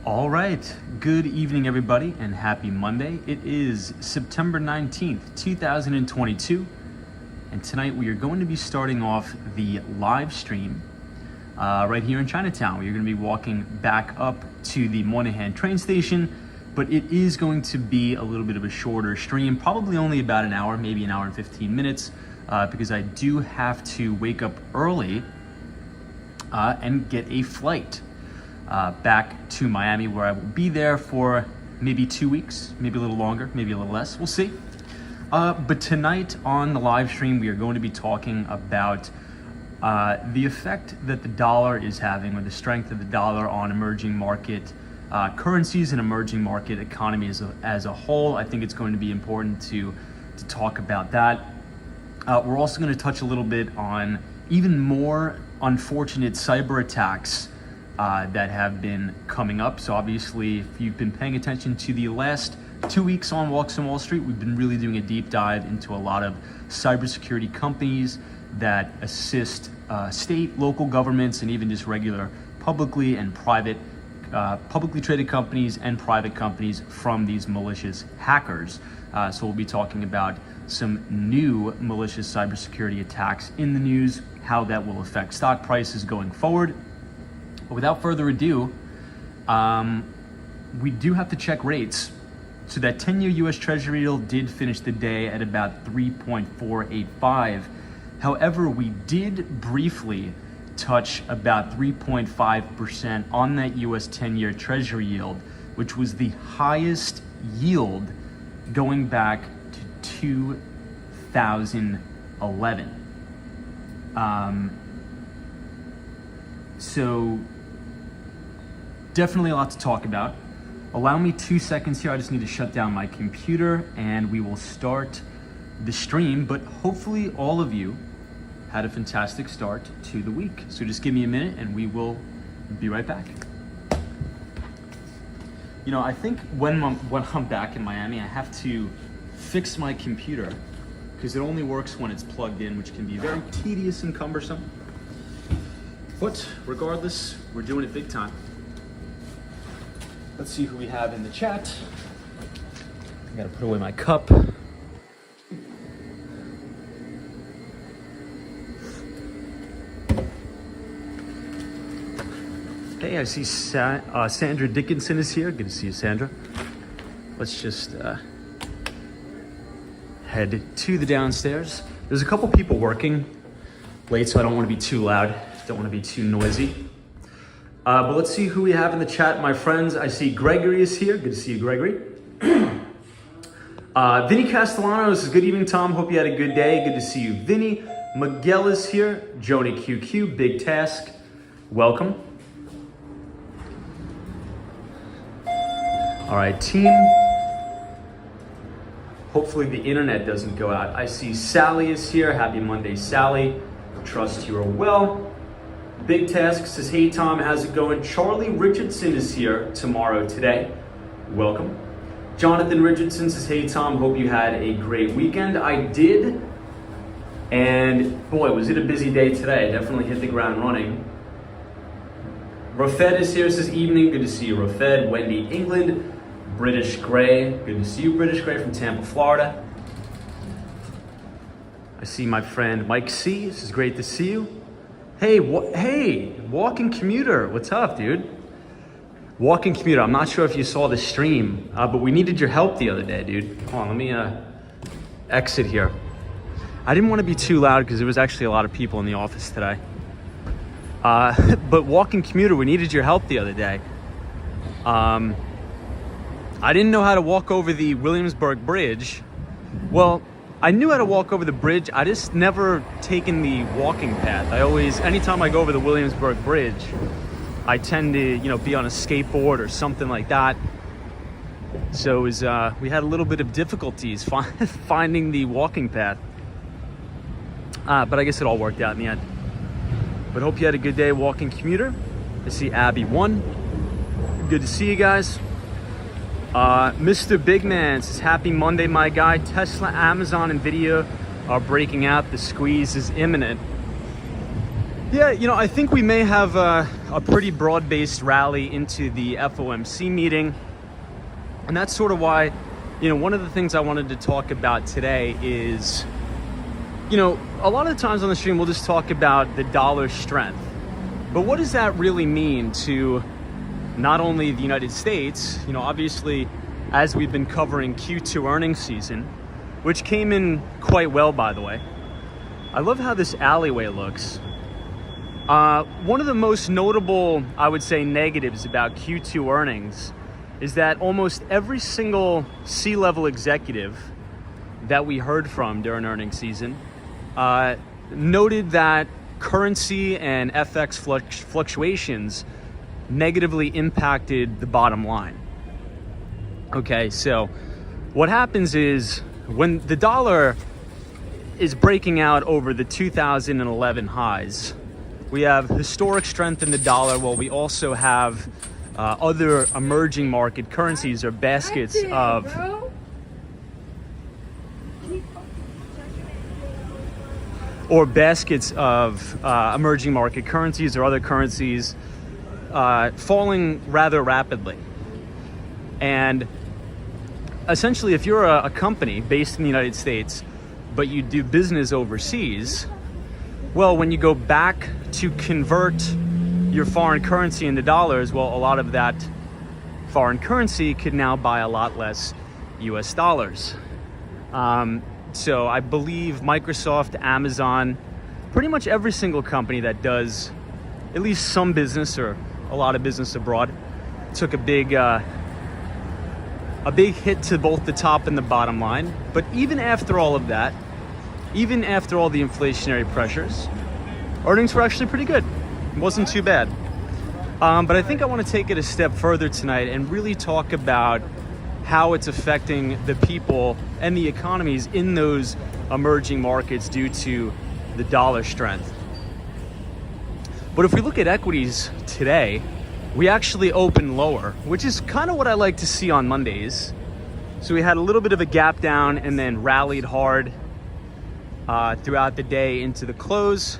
All right, good evening everybody and happy Monday. It is September 19th, 2022, and tonight we are going to be starting off the live stream right here in Chinatown. We're going to be walking back up to the Moynihan train station, but it is going to be a little bit of a shorter stream, probably only about an hour, maybe an hour and 15 minutes, because I do have to wake up early and get a flight back to Miami, where I will be there for maybe 2 weeks, maybe a little longer, maybe a little less, we'll see. But tonight on the live stream, we are going to be talking about the effect that the dollar is having, or the strength of the dollar on emerging market currencies and emerging market economies as a whole. I think it's going to be important to talk about that. We're also going to touch a little bit on even more unfortunate cyber attacks that have been coming up. So obviously, if you've been paying attention to the last 2 weeks on Walks on Wall Street, we've been really doing a deep dive into a lot of cybersecurity companies that assist state, local governments, and even just regular publicly and private, publicly traded companies and private companies from these malicious hackers. So we'll be talking about some new malicious cybersecurity attacks in the news, how that will affect stock prices going forward. But without further ado, we do have to check rates. So that 10-year US Treasury yield did finish the day at about 3.485. However, we did briefly touch about 3.5% on that US 10-year Treasury yield, which was the highest yield going back to 2011. So definitely a lot to talk about. Allow me 2 seconds here. I just need to shut down my computer and we will start the stream. But hopefully all of you had a fantastic start to the week. So just give me a minute and we will be right back. You know, I think when I'm back in Miami, I have to fix my computer because it only works when it's plugged in, which can be very tedious and cumbersome. But regardless, we're doing it big time. Let's see who we have in the chat. I gotta put away my cup. Hey, I see Sandra Dickinson is here. Good to see you, Sandra. Let's just head to the downstairs. There's a couple people working late, so I don't want to be too loud. Don't want to be too noisy. But let's see who we have in the chat, my friends. I see Gregory is here. Good to see you, Gregory. Vinny Castellanos is good evening, Tom. Hope you had a good day. Good to see you, Vinny. Miguel is here. Joni QQ, big task. Welcome. All right, team. Hopefully the internet doesn't go out. I see Sally is here. Happy Monday, Sally. Trust you are well. Big Task says, hey Tom, how's it going? Charlie Richardson is here today. Welcome. Jonathan Richardson says, hey Tom, hope you had a great weekend. I did, and boy, was it a busy day today. Definitely hit the ground running. Rafed is here, says evening, good to see you Rafed. Wendy England, British Gray, good to see you British Gray from Tampa, Florida. I see my friend Mike C, this is great to see you. Hey, Walking Commuter, what's up, dude? Walking Commuter, I'm not sure if you saw the stream, but we needed your help the other day, dude. Hold on, let me exit here. I didn't want to be too loud because there was actually a lot of people in the office today. But Walking Commuter, we needed your help the other day. I didn't know how to walk over the Williamsburg Bridge. Well, I knew how to walk over the bridge. I just never taken the walking path. Anytime I go over the Williamsburg Bridge, I tend to, be on a skateboard or something like that. So we had a little bit of difficulties finding the walking path. But I guess it all worked out in the end. But hope you had a good day, Walking Commuter. I see Abby 1. Good to see you guys. Mr. Big Man says, happy Monday, my guy. Tesla, Amazon, Nvidia are breaking out. The squeeze is imminent. Yeah, I think we may have a pretty broad-based rally into the FOMC meeting. And that's sort of why, one of the things I wanted to talk about today is, a lot of the times on the stream, we'll just talk about the dollar strength. But what does that really mean to not only the United States, obviously, as we've been covering Q2 earnings season, which came in quite well, by the way. I love how this alleyway looks. One of the most notable, I would say, negatives about Q2 earnings is that almost every single C-level executive that we heard from during earnings season noted that currency and FX fluctuations negatively impacted the bottom line. Okay, so what happens is when the dollar is breaking out over the 2011 highs, we have historic strength in the dollar, while we also have other emerging market currencies or baskets of emerging market currencies or other currencies falling rather rapidly. And essentially, if you're a company based in the United States, but you do business overseas, well, when you go back to convert your foreign currency into dollars, well, a lot of that foreign currency could now buy a lot less US dollars. So I believe Microsoft, Amazon, pretty much every single company that does at least some business or a lot of business abroad took a big hit to both the top and the bottom line. But even after all of that, even after all the inflationary pressures, earnings were actually pretty good. It wasn't too bad. But I think I want to take it a step further tonight and really talk about how it's affecting the people and the economies in those emerging markets due to the dollar strength. But if we look at equities today, we actually opened lower, which is kind of what I like to see on Mondays. So we had a little bit of a gap down and then rallied hard throughout the day into the close.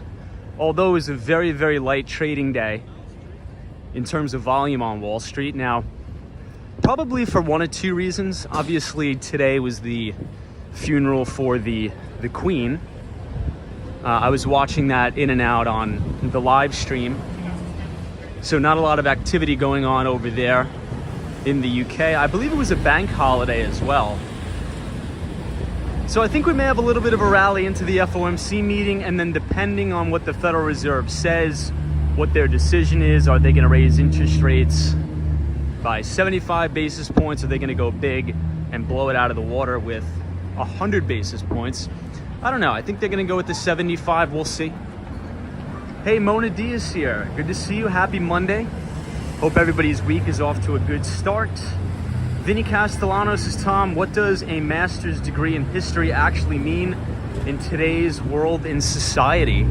Although it was a very, very light trading day in terms of volume on Wall Street. Now, probably for one of two reasons. Obviously, today was the funeral for the Queen. I was watching that in and out on the live stream. So not a lot of activity going on over there in the UK. I believe it was a bank holiday as well. So I think we may have a little bit of a rally into the FOMC meeting, and then depending on what the Federal Reserve says, what their decision is, are they going to raise interest rates by 75 basis points? Are they going to go big and blow it out of the water with 100 basis points? I don't know. I think they're going to go with the 75. We'll see. Hey, Mona Diaz here. Good to see you. Happy Monday. Hope everybody's week is off to a good start. Vinny Castellanos says, Tom, what does a master's degree in history actually mean in today's world and society?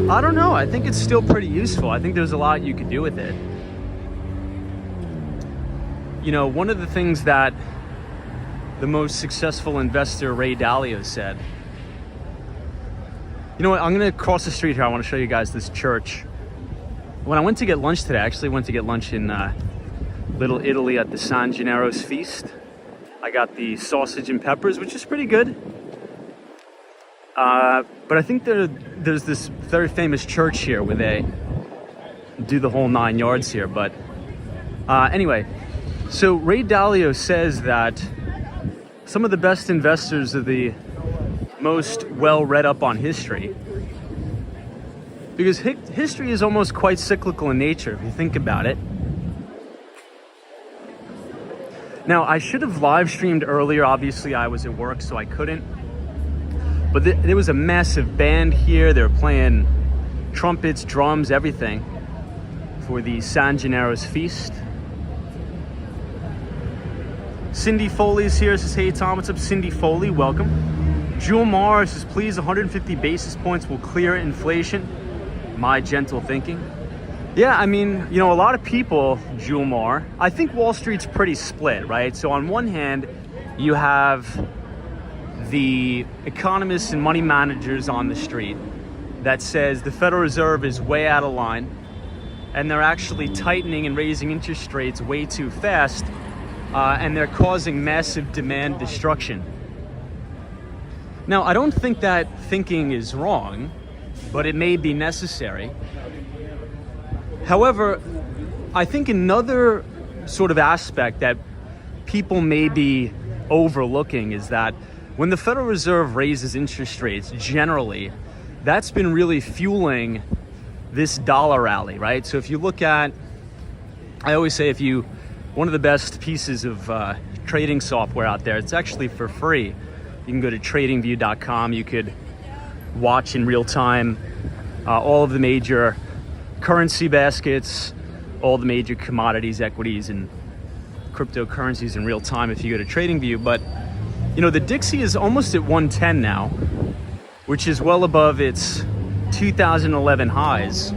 I don't know. I think it's still pretty useful. I think there's a lot you could do with it. You know, one of the things that the most successful investor, Ray Dalio, said, you know what, I'm gonna cross the street here. I wanna show you guys this church. When I went to get lunch today, I actually went to get lunch in Little Italy at the San Gennaro's Feast. I got the sausage and peppers, which is pretty good. But I think there's this very famous church here where they do the whole 9 yards here. But anyway, so Ray Dalio says that some of the best investors are the most well read up on history, because history is almost quite cyclical in nature if you think about it. Now, I should have live streamed earlier. Obviously, I was at work, so I couldn't. But there was a massive band here. They were playing trumpets, drums, everything for the San Gennaro's Feast. Cindy Foley's here. Says, hey Tom, what's up, Cindy Foley? Welcome. Jewel Mar says, please, 150 basis points will clear inflation. My gentle thinking. Yeah, I mean, you know, a lot of people, Jewel Mar, I think Wall Street's pretty split, right? So on one hand, you have the economists and money managers on the street that says the Federal Reserve is way out of line and they're actually tightening and raising interest rates way too fast, and they're causing massive demand destruction. Now, I don't think that thinking is wrong, but it may be necessary. However, I think another sort of aspect that people may be overlooking is that when the Federal Reserve raises interest rates, generally, that's been really fueling this dollar rally, right? So if you look at, I always say, one of the best pieces of trading software out there, it's actually for free. You can go to tradingview.com. You could watch in real time all of the major currency baskets, all the major commodities, equities, and cryptocurrencies in real time if you go to TradingView. But you know, the Dixie is almost at 110 now, which is well above its 2011 highs.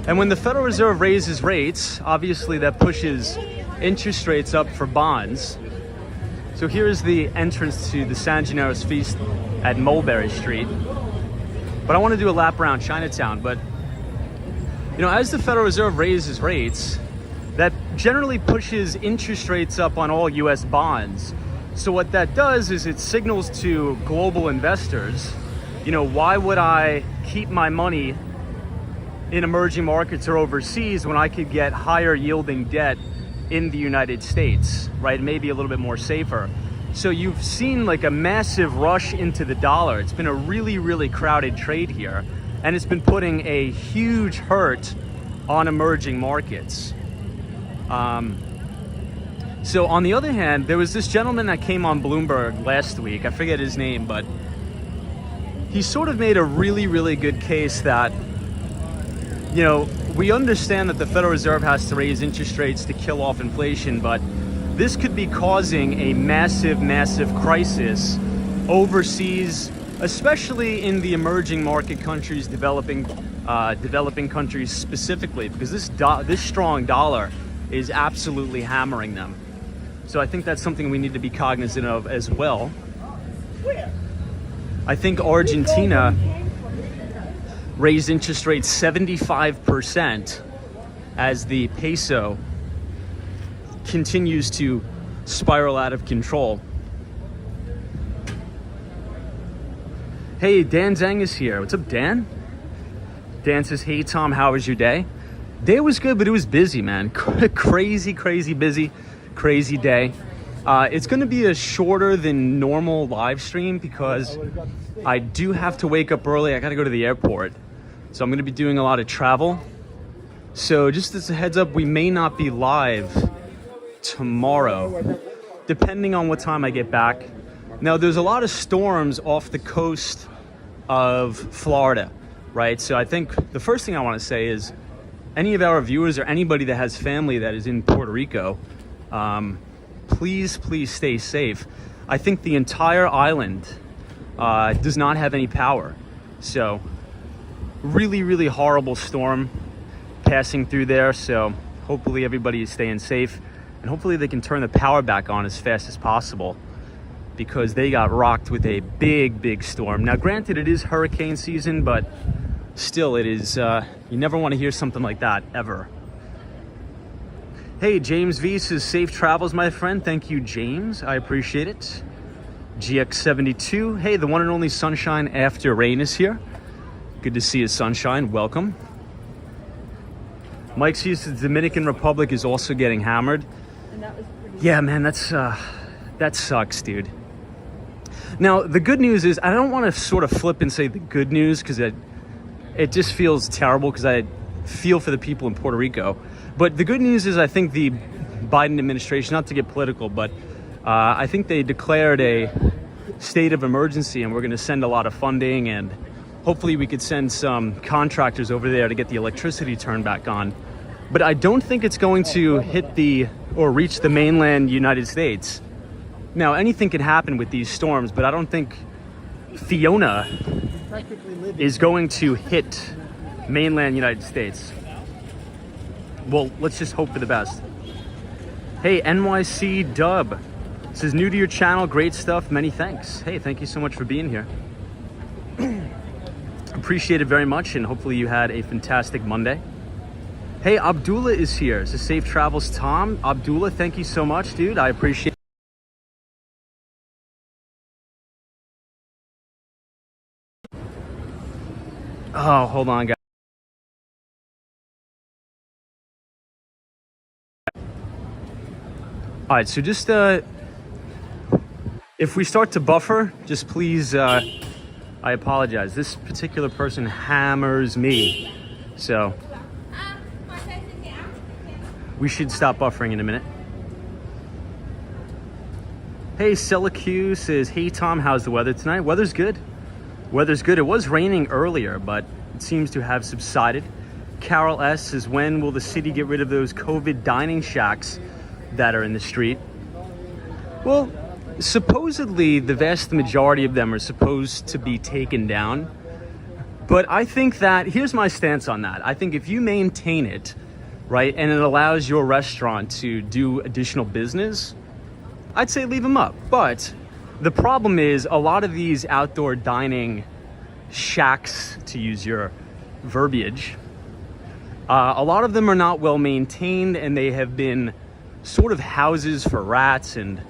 And when the Federal Reserve raises rates, obviously that pushes interest rates up for bonds. So here's the entrance to the San Gennaro's Feast at Mulberry Street. But I want to do a lap around Chinatown. But you know, as the Federal Reserve raises rates, that generally pushes interest rates up on all US bonds. So what that does is it signals to global investors, you know, why would I keep my money in emerging markets or overseas when I could get higher yielding debt in the United States, right? Maybe a little bit more safer. So you've seen like a massive rush into the dollar. It's been a really, really crowded trade here. And it's been putting a huge hurt on emerging markets. So on the other hand, there was this gentleman that came on Bloomberg last week. I forget his name, but he sort of made a really, really good case that, you know, we understand that the Federal Reserve has to raise interest rates to kill off inflation, but this could be causing a massive, massive crisis overseas, especially in the emerging market countries, developing countries specifically, because this strong dollar is absolutely hammering them. So I think that's something we need to be cognizant of as well. I think Argentina raised interest rates 75% as the peso continues to spiral out of control. Hey, Dan Zhang is here. What's up, Dan? Dan says, hey, Tom, how was your day? Day was good, but it was busy, man. Crazy busy, crazy day. It's going to be a shorter than normal live stream because I do have to wake up early. I got to go to the airport. So I'm going to be doing a lot of travel. So just as a heads up, we may not be live tomorrow, depending on what time I get back. Now, there's a lot of storms off the coast of Florida, right? So I think the first thing I want to say is any of our viewers or anybody that has family that is in Puerto Rico, please stay safe. I think the entire island does not have any power. So really horrible storm passing through there. So hopefully everybody is staying safe. and hopefully they can turn the power back on as fast as possible, because they got rocked with a big storm. Now granted, it is hurricane season, but still, it is, you never want to hear something like that, ever. Hey, James V says, safe travels, my friend. Thank you, James. I appreciate it. GX72. Hey, the one and only Sunshine After Rain is here. Good to see you, Sunshine. Welcome. Mike sees the Dominican Republic is also getting hammered. And that was pretty. Yeah, man, that sucks, dude. Now, the good news is, I don't want to sort of flip and say the good news, because it just feels terrible, because I feel for the people in Puerto Rico. But the good news is, I think the Biden administration, not to get political, but I think they declared a state of emergency, and we're going to send a lot of funding, and hopefully we could send some contractors over there to get the electricity turned back on. But I don't think it's going to hit or reach the mainland United States. Now, anything can happen with these storms, but I don't think Fiona is going to hit mainland United States. Well, let's just hope for the best. Hey, NYC Dub says, new to your channel, great stuff, many thanks. Hey, thank you so much for being here. Appreciate it very much, and hopefully you had a fantastic Monday. Hey, Abdullah is here. Says, safe travels, Tom. Abdullah, thank you so much, dude. I appreciate it. Oh, hold on, guys. All right, so just if we start to buffer, just please, I apologize. This particular person hammers me, so we should stop buffering in a minute. Hey, Q says, hey Tom, how's the weather tonight? Weather's good. Weather's good. It was raining earlier, but it seems to have subsided. Carol S says, when will the city get rid of those COVID dining shacks that are in the street? Well, supposedly the vast majority of them are supposed to be taken down. But I think that, here's my stance on that. I think if you maintain it, right, and it allows your restaurant to do additional business, I'd say leave them up. But the problem is, a lot of these outdoor dining shacks, to use your verbiage, a lot of them are not well maintained, and they have been sort of houses for rats and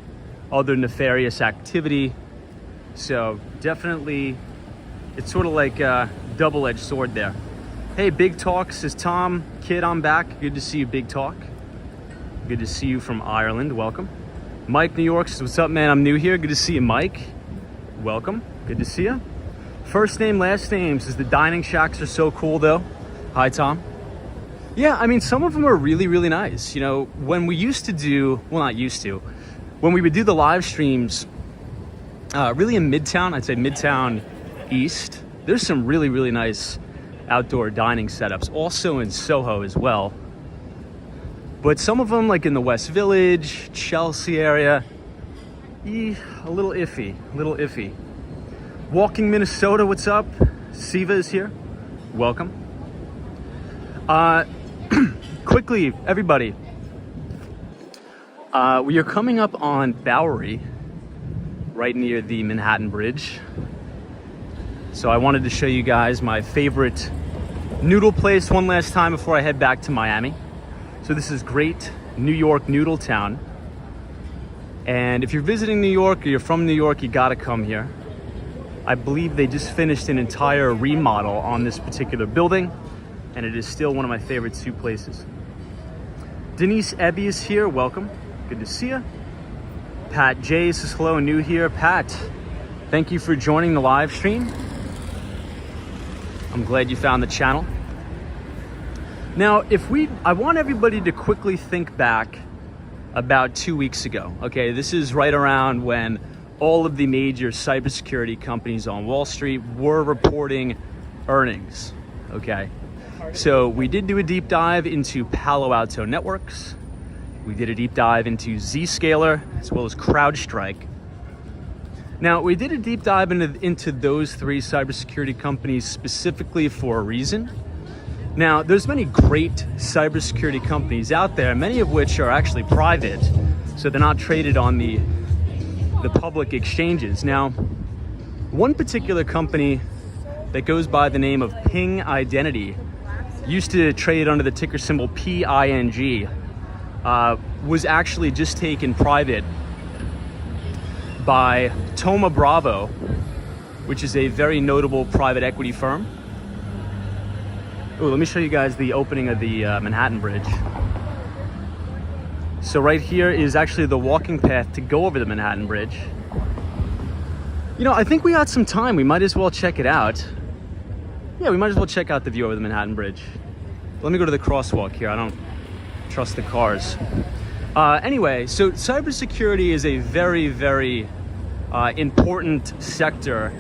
other nefarious activity. So definitely, it's sort of like a double-edged sword there. Hey, Big Talk says, Tom, kid, I'm back. Good to see you, Big Talk. Good to see you from Ireland. Welcome. Mike, New York says, what's up, man? I'm new here. Good to see you, Mike. Welcome. Good to see you. First name, last name says, the dining shacks are so cool, though. Hi, Tom. Yeah, I mean, some of them are really nice. You know, when we used to do, well, not used to, when we would do the live streams, really in Midtown, I'd say Midtown East, there's some really nice outdoor dining setups. Also in Soho as well. But some of them, like in the West Village, Chelsea area, a little iffy. Walking Minnesota, what's up? Siva is here. Welcome. Quickly, everybody, we are coming up on Bowery, right near the Manhattan Bridge. So I wanted to show you guys my favorite noodle place one last time before I head back to Miami. So this is Great New York Noodle Town. And if you're visiting New York or you're from New York, you gotta come here. I believe they just finished an entire remodel on this particular building, and it is still one of my favorite soup places. Denise Ebby is here, welcome. Good to see you. Pat J says hello, new here. Pat, thank you for joining the live stream. I'm glad you found the channel. Now, I want everybody to quickly think back about 2 weeks ago. Okay, this is right around when all of the major cybersecurity companies on Wall Street were reporting earnings. Okay, so we did do a deep dive into Palo Alto Networks. We did a deep dive into Zscaler as well as CrowdStrike. Now, we did a deep dive into those three cybersecurity companies specifically for a reason. Now, there's many great cybersecurity companies out there, many of which are actually private, so they're not traded on the public exchanges. Now, one particular company that goes by the name of Ping Identity used to trade under the ticker symbol PING, was actually just taken private by Thoma Bravo, which is a very notable private equity firm. Oh, let me show you guys the opening of the Manhattan Bridge. So right here is actually the walking path to go over the Manhattan Bridge. You know, I think we got some time. We might as well check it out. Yeah, we might as well check out the view over the Manhattan Bridge. Let me go to the crosswalk here. I don't trust the cars. Anyway, so cybersecurity is a very, very important sector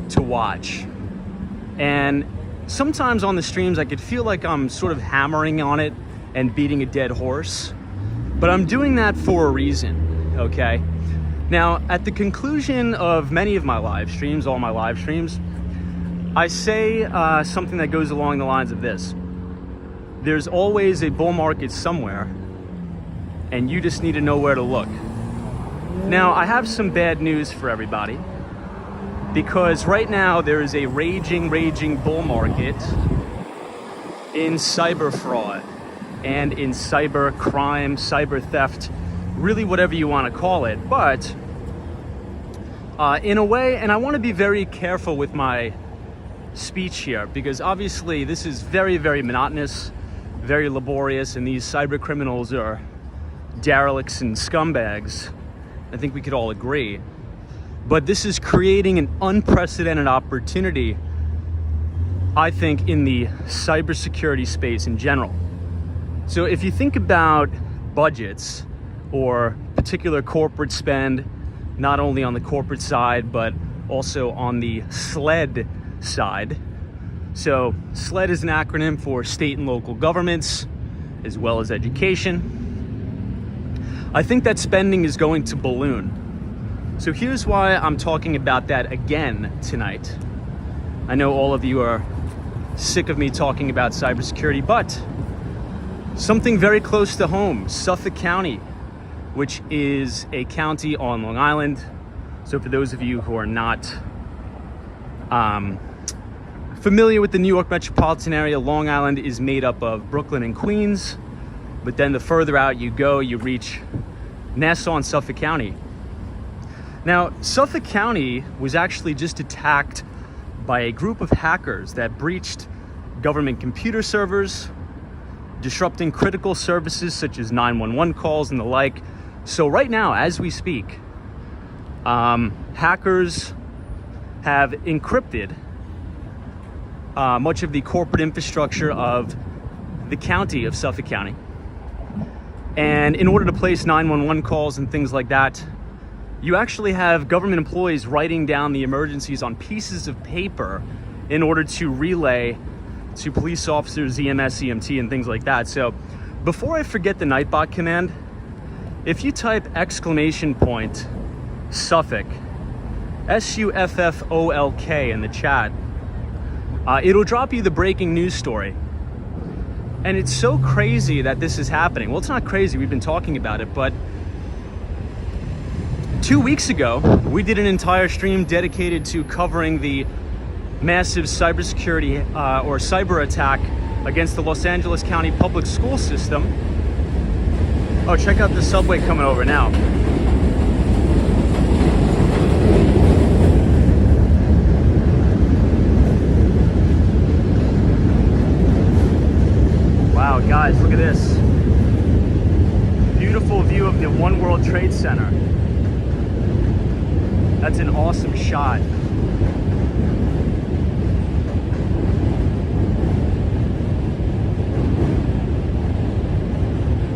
to watch. And sometimes on the streams, I could feel like I'm sort of hammering on it and beating a dead horse. But I'm doing that for a reason, okay? Now, at the conclusion of many of my live streams, all my live streams, I say something that goes along the lines of this. There's always a bull market somewhere, and you just need to know where to look. Now, I have some bad news for everybody, because right now there is a raging bull market in cyber fraud and in cyber crime, cyber theft, really whatever you want to call it. But in a way, and I want to be very careful with my speech here, because obviously this is very, very monotonous, very laborious, and these cyber criminals are derelicts and scumbags. I think we could all agree. But this is creating an unprecedented opportunity, I think, in the cybersecurity space in general. So if you think about budgets or particular corporate spend, not only on the corporate side, but also on the SLED side. So SLED is an acronym for state and local governments, as well as education. I think that spending is going to balloon. So here's why I'm talking about that again tonight. I know all of you are sick of me talking about cybersecurity, but something very close to home, Suffolk County, which is a county on Long Island. So for those of you who are not familiar with the New York metropolitan area, Long Island is made up of Brooklyn and Queens, but then the further out you go, you reach Nassau and Suffolk County. Now, Suffolk County was actually just attacked by a group of hackers that breached government computer servers, disrupting critical services such as 911 calls and the like. So right now, as we speak, hackers have encrypted much of the corporate infrastructure of the county of Suffolk County. And in order to place 911 calls and things like that, you actually have government employees writing down the emergencies on pieces of paper in order to relay to police officers, EMS, EMT, and things like that. So before I forget the Nightbot command, if you type !Suffolk, SUFFOLK in the chat, it'll drop you the breaking news story. And it's so crazy that this is happening. Well, it's not crazy, we've been talking about it, but 2 weeks ago, we did an entire stream dedicated to covering the massive cybersecurity or cyber attack against the Los Angeles County public school system. Oh, check out the subway coming over now. Wow, guys, look at this. Beautiful view of the One World Trade Center. That's an awesome shot.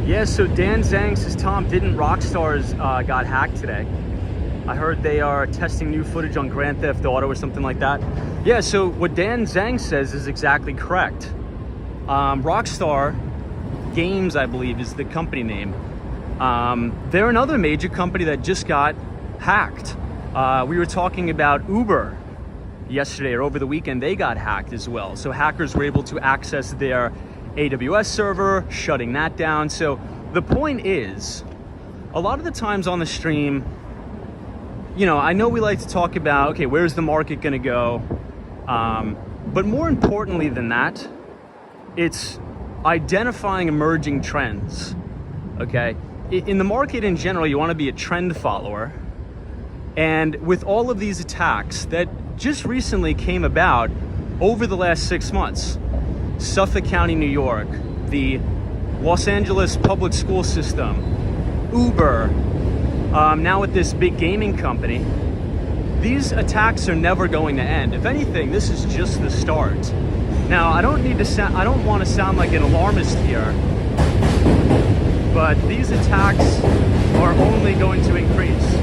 Yeah, so Dan Zhang says, Tom, didn't Rockstar's got hacked today? I heard they are testing new footage on Grand Theft Auto or something like that. Yeah, so what Dan Zhang says is exactly correct. Rockstar Games, I believe, is the company name. They're another major company that just got hacked. We were talking about Uber yesterday or over the weekend, they got hacked as well. So hackers were able to access their AWS server, shutting that down. So the point is, a lot of the times on the stream, I know we like to talk about, okay, where's the market gonna go? But more importantly than that, it's identifying emerging trends, okay? In the market in general, you wanna be a trend follower. And with all of these attacks that just recently came about over the last 6 months, Suffolk County, New York, the Los Angeles public school system, Uber, now with this big gaming company, these attacks are never going to end. If anything, this is just the start. Now, I don't want to sound like an alarmist here, but these attacks are only going to increase.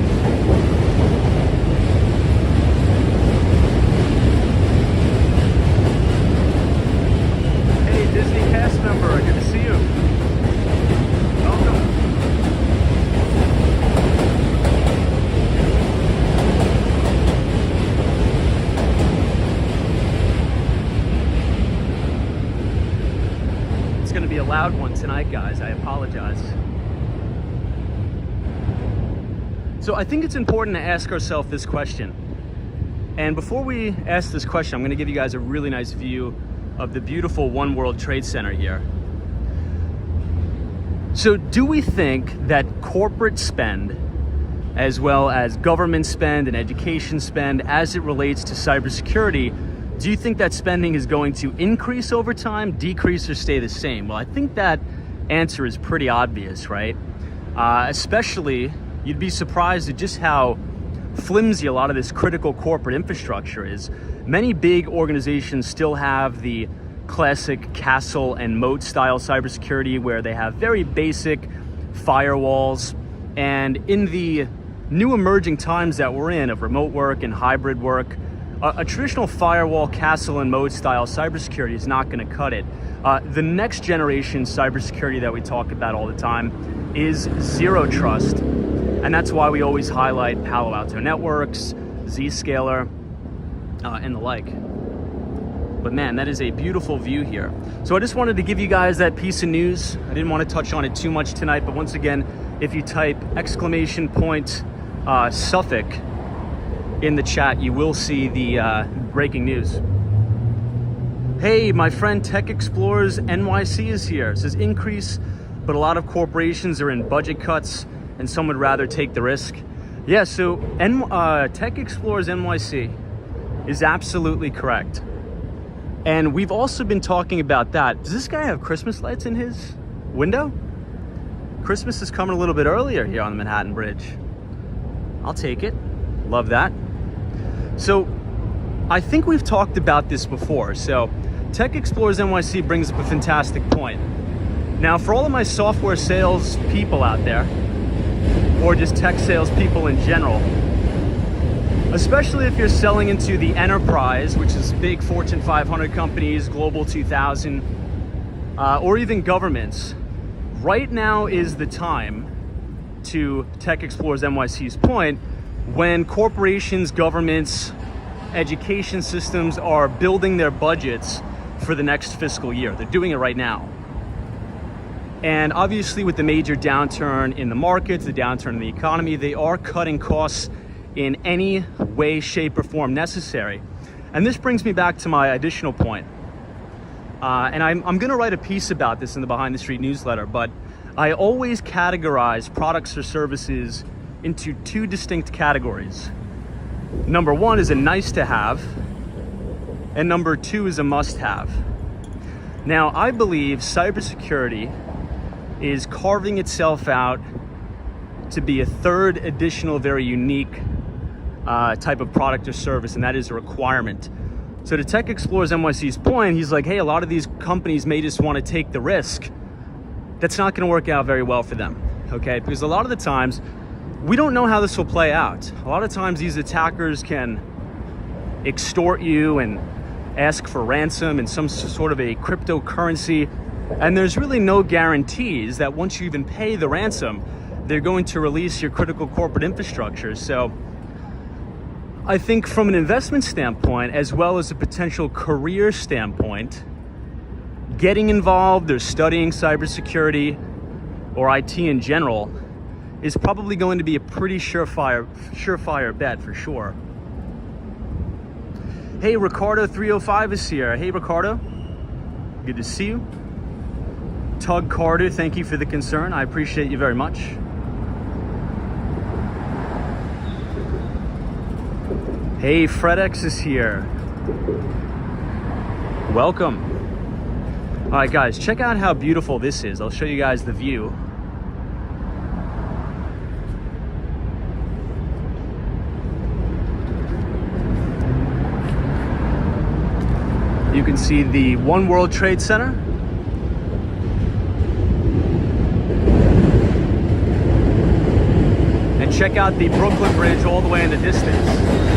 Hey, Disney cast member, good to see you. Welcome. It's going to be a loud one tonight, guys. I apologize. So I think it's important to ask ourselves this question. And before we ask this question, I'm going to give you guys a really nice view of the beautiful One World Trade Center here. So do we think that corporate spend, as well as government spend and education spend as it relates to cybersecurity, do you think that spending is going to increase over time, decrease, or stay the same? Well, I think that answer is pretty obvious, right? Especially, you'd be surprised at just how flimsy a lot of this critical corporate infrastructure is. Many big organizations still have the classic castle and moat style cybersecurity where they have very basic firewalls. And in the new emerging times that we're in of remote work and hybrid work, a traditional firewall, castle, and moat style cybersecurity is not going to cut it. The next generation cybersecurity that we talk about all the time is zero trust. And that's why we always highlight Palo Alto Networks, Zscaler, and the like. But man, that is a beautiful view here. So I just wanted to give you guys that piece of news. I didn't want to touch on it too much tonight, but once again, if you type !Suffolk in the chat, you will see the breaking news. Hey, my friend Tech Explorers NYC is here. It says increase, but a lot of corporations are in budget cuts and some would rather take the risk. Yeah, so Tech Explorers NYC is absolutely correct. And we've also been talking about that. Does this guy have Christmas lights in his window? Christmas is coming a little bit earlier here on the Manhattan Bridge. I'll take it. Love that. So I think we've talked about this before. So Tech Explorers NYC brings up a fantastic point. Now, for all of my software sales people out there, or just tech sales people in general, especially if you're selling into the enterprise, which is big Fortune 500 companies, Global 2000, or even governments, right now is the time, to Tech Explorers NYC's point, when corporations, governments, education systems are building their budgets for the next fiscal year. They're doing it right now. And obviously with the major downturn in the markets, the downturn in the economy, they are cutting costs in any way, shape, or form necessary. And this brings me back to my additional point. And I'm gonna write a piece about this in the Behind the Street newsletter, but I always categorize products or services into two distinct categories. Number one is a nice to have, and number two is a must have. Now, I believe cybersecurity is carving itself out to be a third additional, very unique type of product or service, and that is a requirement. So to Tech Explorers NYC's point, he's like, hey, a lot of these companies may just want to take the risk. That's not going to work out very well for them, okay? Because a lot of the times, we don't know how this will play out. A lot of times these attackers can extort you and ask for ransom and some sort of a cryptocurrency, and there's really no guarantees that once you even pay the ransom, they're going to release your critical corporate infrastructure. So I think from an investment standpoint, as well as a potential career standpoint, getting involved or studying cybersecurity or IT in general is probably going to be a pretty surefire bet for sure. Hey, Ricardo305 is here. Hey, Ricardo. Good to see you. Tug Carter, thank you for the concern. I appreciate you very much. Hey, FredX is here. Welcome. All right, guys, check out how beautiful this is. I'll show you guys the view. You can see the One World Trade Center. And check out the Brooklyn Bridge all the way in the distance.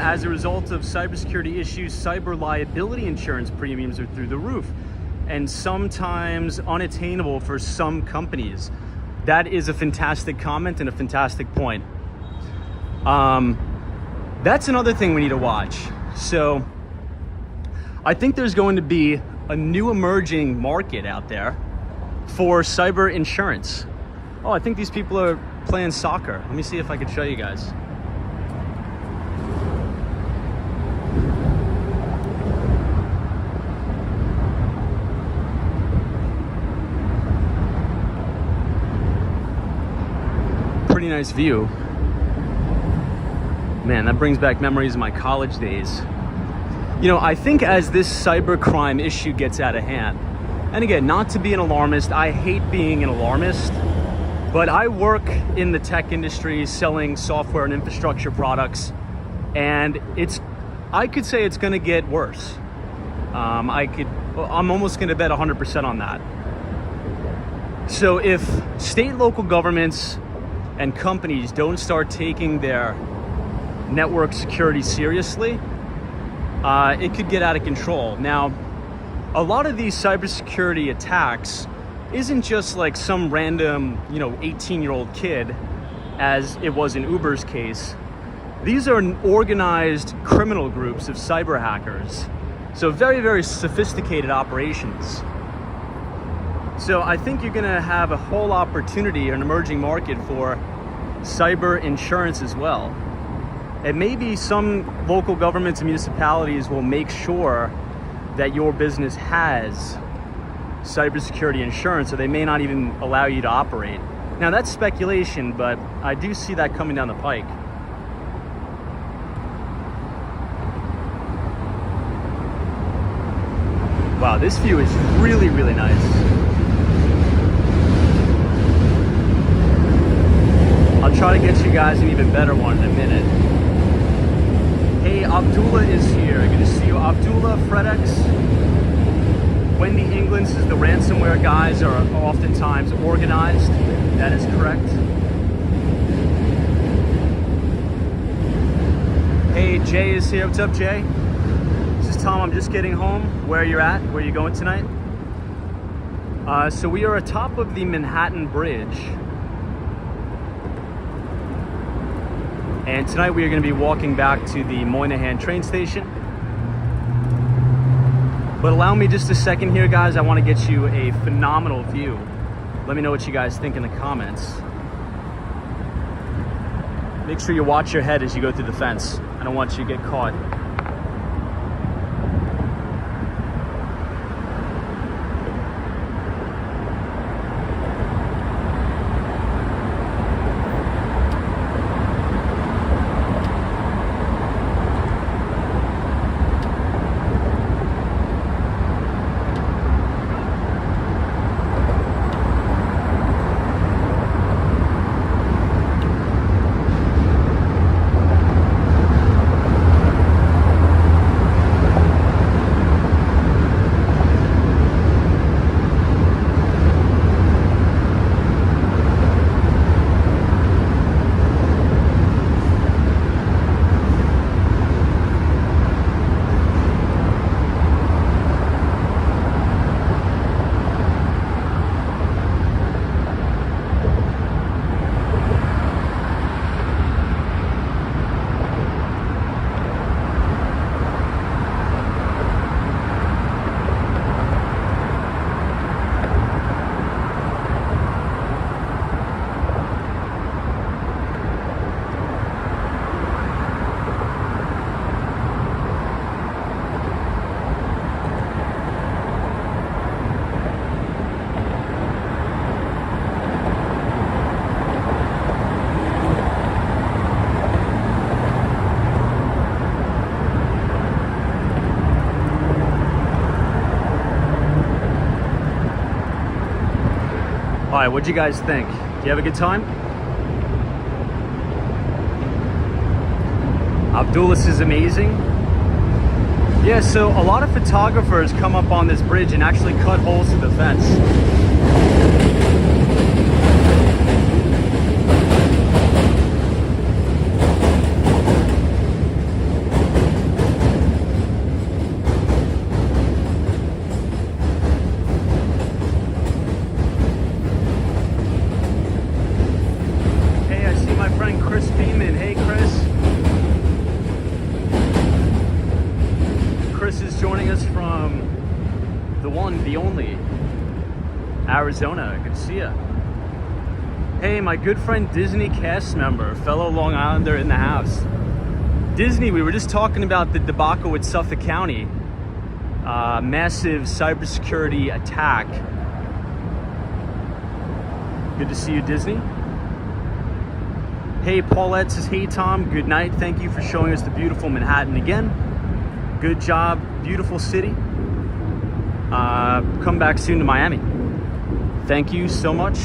As a result of cybersecurity issues, cyber liability insurance premiums are through the roof and sometimes unattainable for some companies. That is a fantastic comment and a fantastic point. That's another thing we need to watch. So I think there's going to be a new emerging market out there for cyber insurance. Oh, I think these people are playing soccer. Let me see if I can show you guys. Pretty nice view. Man, that brings back memories of my college days. You know, I think as this cybercrime issue gets out of hand, and again, not to be an alarmist, I hate being an alarmist, but I work in the tech industry selling software and infrastructure products, and I could say it's gonna get worse. I'm almost gonna bet 100% on that. So if state, local governments and companies don't start taking their network security seriously, it could get out of control. Now, a lot of these cybersecurity attacks isn't just like some random, 18-year-old kid, as it was in Uber's case. These are organized criminal groups of cyber hackers. So very, very sophisticated operations. So I think you're gonna have a whole opportunity, an emerging market for cyber insurance as well. And maybe some local governments and municipalities will make sure that your business has cybersecurity insurance, or they may not even allow you to operate. Now that's speculation, but I do see that coming down the pike. Wow, this view is really, really nice. I'll try to get you guys an even better one in a minute. Hey, Abdullah is here. Good to see you, Abdullah. FredX. Wendy England says the ransomware guys are oftentimes organized. That is correct. Hey, Jay is here. What's up, Jay? This is Tom. I'm just getting home. Where you're at? Where are you going tonight? So we are atop of the Manhattan Bridge. And tonight we are going to be walking back to the Moynihan train station. But allow me just a second here, guys. I want to get you a phenomenal view. Let me know what you guys think in the comments. Make sure you watch your head as you go through the fence. I don't want you to get caught. All right, what'd you guys think? Do you have a good time? Abdullah is amazing. Yeah, so a lot of photographers come up on this bridge and actually cut holes in the fence. Hey, I see my friend Chris Beeman. Hey, Chris. Chris is joining us from the one, the only, Arizona. Good to see you. Hey, my good friend Disney cast member, fellow Long Islander in the house. Disney, we were just talking about the debacle with Suffolk County. Massive cybersecurity attack. Good to see you, Disney. Hey, Paulette says, hey Tom, good night. Thank you for showing us the beautiful Manhattan again. Good job, beautiful city. Come back soon to Miami. Thank you so much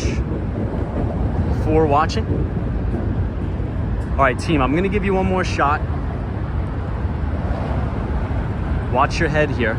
for watching. All right, team, I'm gonna give you one more shot. Watch your head here.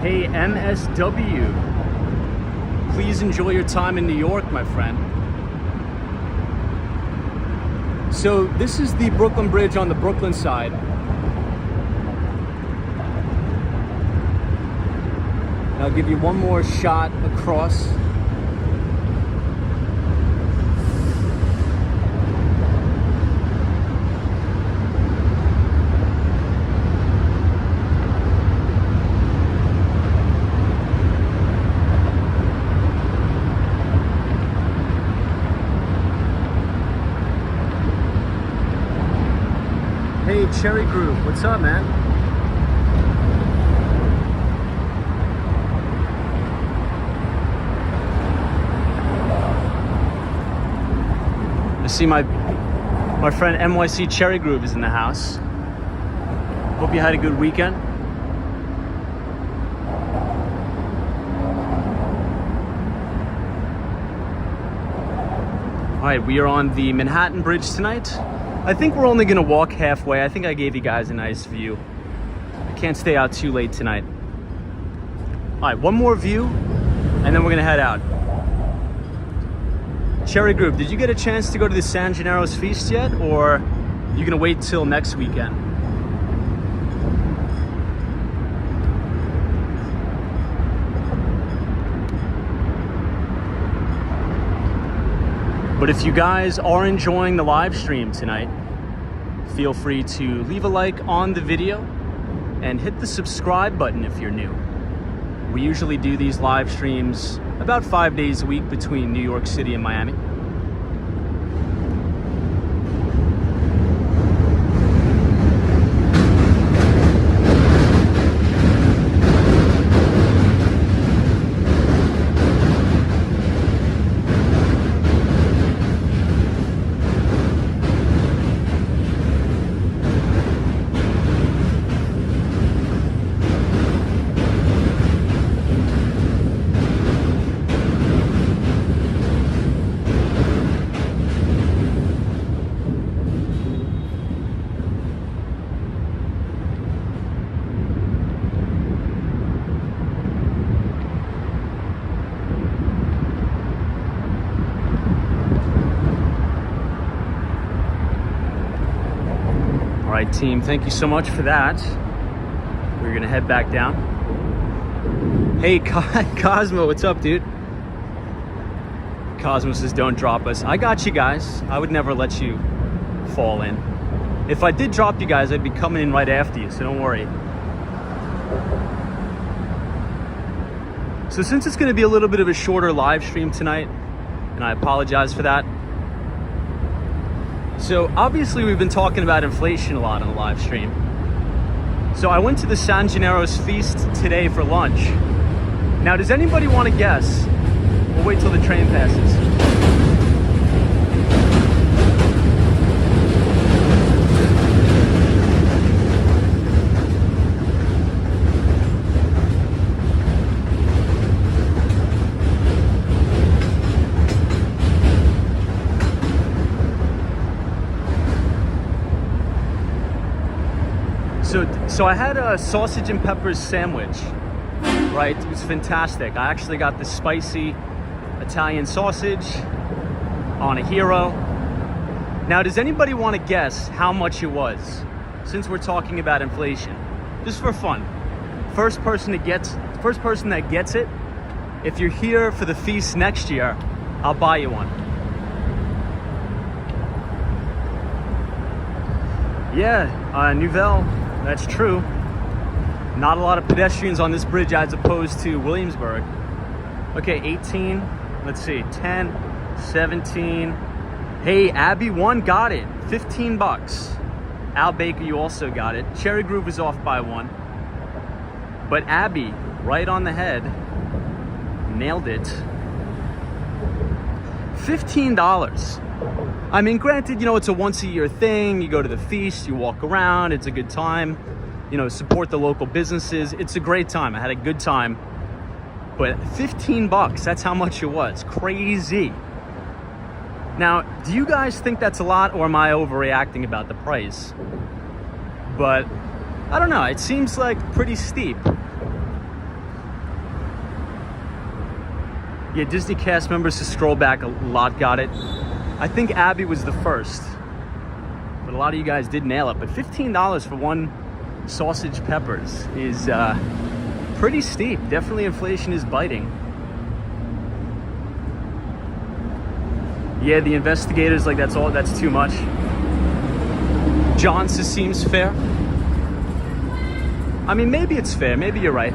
Hey, MSW. Please enjoy your time in New York, my friend. So this is the Brooklyn Bridge on the Brooklyn side. I'll give you one more shot across. Hey, Cherry Group, what's up, man? I see my friend NYC Cherry Groove is in the house. Hope you had a good weekend. All right, we are on the Manhattan Bridge tonight. I think we're only gonna walk halfway. I think I gave you guys a nice view. I can't stay out too late tonight. All right, one more view, and then we're gonna head out. Cherry Group, did you get a chance to go to the San Gennaro's Feast yet, or are you gonna wait till next weekend? But if you guys are enjoying the live stream tonight, feel free to leave a like on the video and hit the subscribe button if you're new. We usually do these live streams about 5 days a week between New York City and Miami. right, team. Thank you so much for that. We're gonna head back down. Hey, Cosmo, what's up, dude? Cosmo says, don't drop us. I got you guys. I would never let you fall in. If I did drop you guys, I'd be coming in right after you, so don't worry. So since it's gonna be a little bit of a shorter live stream tonight, and I apologize for that. So obviously we've been talking about inflation a lot on the live stream. So I went to the San Gennaro's feast today for lunch. Now, does anybody want to guess? We'll wait till the train passes. So I had a sausage and peppers sandwich, right? It was fantastic. I actually got the spicy Italian sausage on a hero. Now, does anybody want to guess how much it was? Since we're talking about inflation, just for fun. First person that gets it, if you're here for the feast next year, I'll buy you one. Yeah, Nouvelle. That's true. Not a lot of pedestrians on this bridge as opposed to Williamsburg. Okay, 18, let's see, 10, 17. Hey, Abby 1 got it, 15 bucks. Al Baker, you also got it. Cherry Groove is off by 1. But Abby, right on the head, nailed it. $15. I mean, granted, you know, it's a once a year thing. You go to the feast, you walk around, it's a good time. You know, support the local businesses. It's a great time. I had a good time. But 15 bucks, that's how much it was. Crazy. Now, do you guys think that's a lot, or am I overreacting about the price? But I don't know, it seems like pretty steep. Yeah, Disney cast members to scroll back a lot got it. I think Abby was the first, but a lot of you guys did nail it. But $15 for one sausage peppers is pretty steep. Definitely inflation is biting. Yeah, the investigators, like, that's too much. John says seems fair. I mean, maybe it's fair, maybe you're right.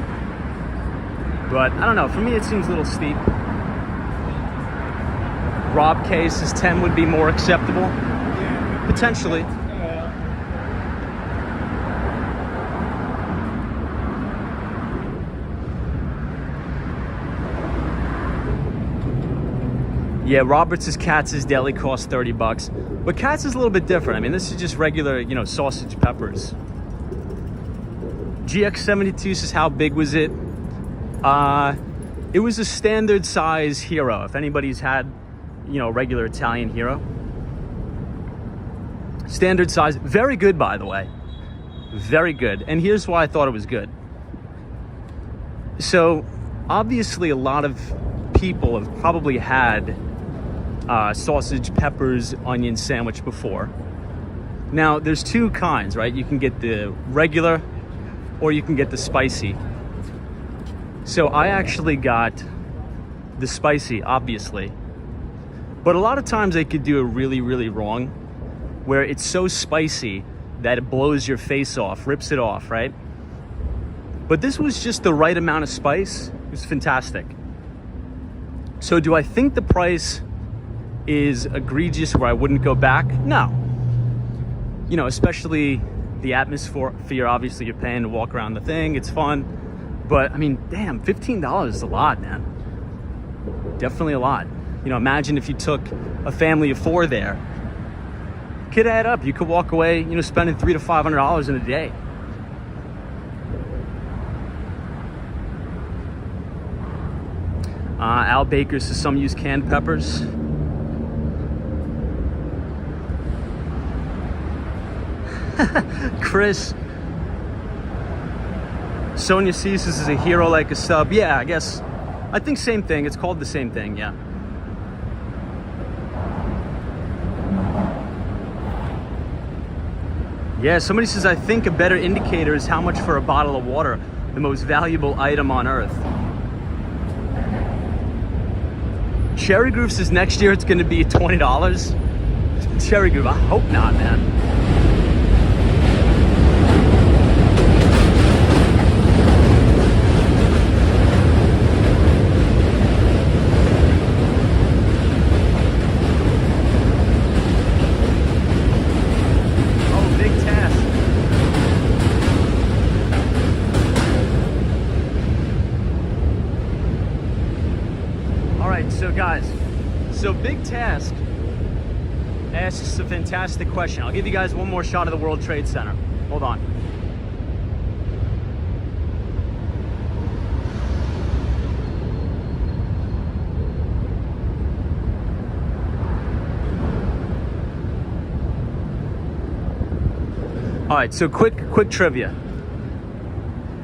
But I don't know, for me it seems a little steep. Rob K says 10 would be more acceptable. Potentially. Yeah, Roberts' Katz's deli cost 30 bucks. But Katz is a little bit different. I mean, this is just regular, you know, sausage peppers. GX72 says, how big was it? It was a standard size hero. If anybody's had, you know, regular Italian hero. Standard size. Very good, by the way. Very good. And here's why I thought it was good. So, obviously, a lot of people have probably had sausage, peppers, onion sandwich before. Now, there's two kinds, right? You can get the regular or you can get the spicy. So I actually got the spicy, obviously. But a lot of times they could do it really, really wrong, where it's so spicy that it blows your face off, rips it off, right? But this was just the right amount of spice. It was fantastic. So do I think the price is egregious where I wouldn't go back? No. You know, especially the atmosphere, obviously you're paying to walk around the thing, it's fun. But I mean, damn, $15 is a lot, man. Definitely a lot. You know, imagine if you took a family of 4 there. It could add up. You could walk away, you know, spending $300 to $500 in a day. Al Baker says some use canned peppers. Chris. Sonia sees this as a hero like a sub. Yeah, I guess. I think same thing. It's called the same thing, yeah. Yeah, somebody says, I think a better indicator is how much for a bottle of water, the most valuable item on earth. Cherry Groove says next year it's going to be $20. Cherry Groove, I hope not, man. So guys, Big Task asks a fantastic question. I'll give you guys one more shot of the World Trade Center. Hold on. All right, so quick trivia.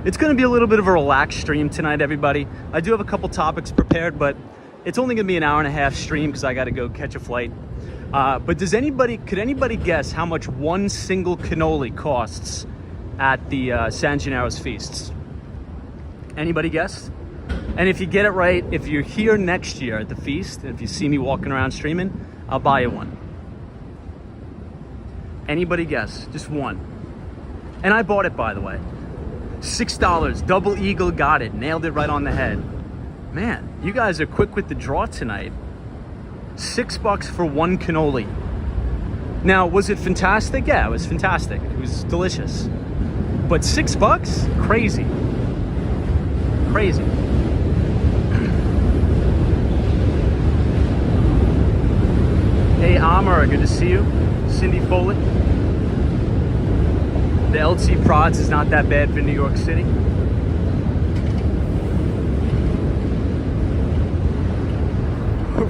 It's gonna be a little bit of a relaxed stream tonight, everybody. I do have a couple topics prepared, but it's only gonna be an hour and a half stream because I gotta go catch a flight. But could anybody guess how much one single cannoli costs at the San Gennaro's feasts? Anybody guess? And if you get it right, if you're here next year at the feast, and if you see me walking around streaming, I'll buy you one. Anybody guess? Just one. And I bought it, by the way. $6, Double Eagle got it, nailed it right on the head. Man, you guys are quick with the draw tonight. $6 for one cannoli. Now, was it fantastic? Yeah, it was fantastic. It was delicious. But $6? Crazy. Crazy. Hey, Amar, good to see you. Cindy Foley. The LT Prods is not that bad for New York City.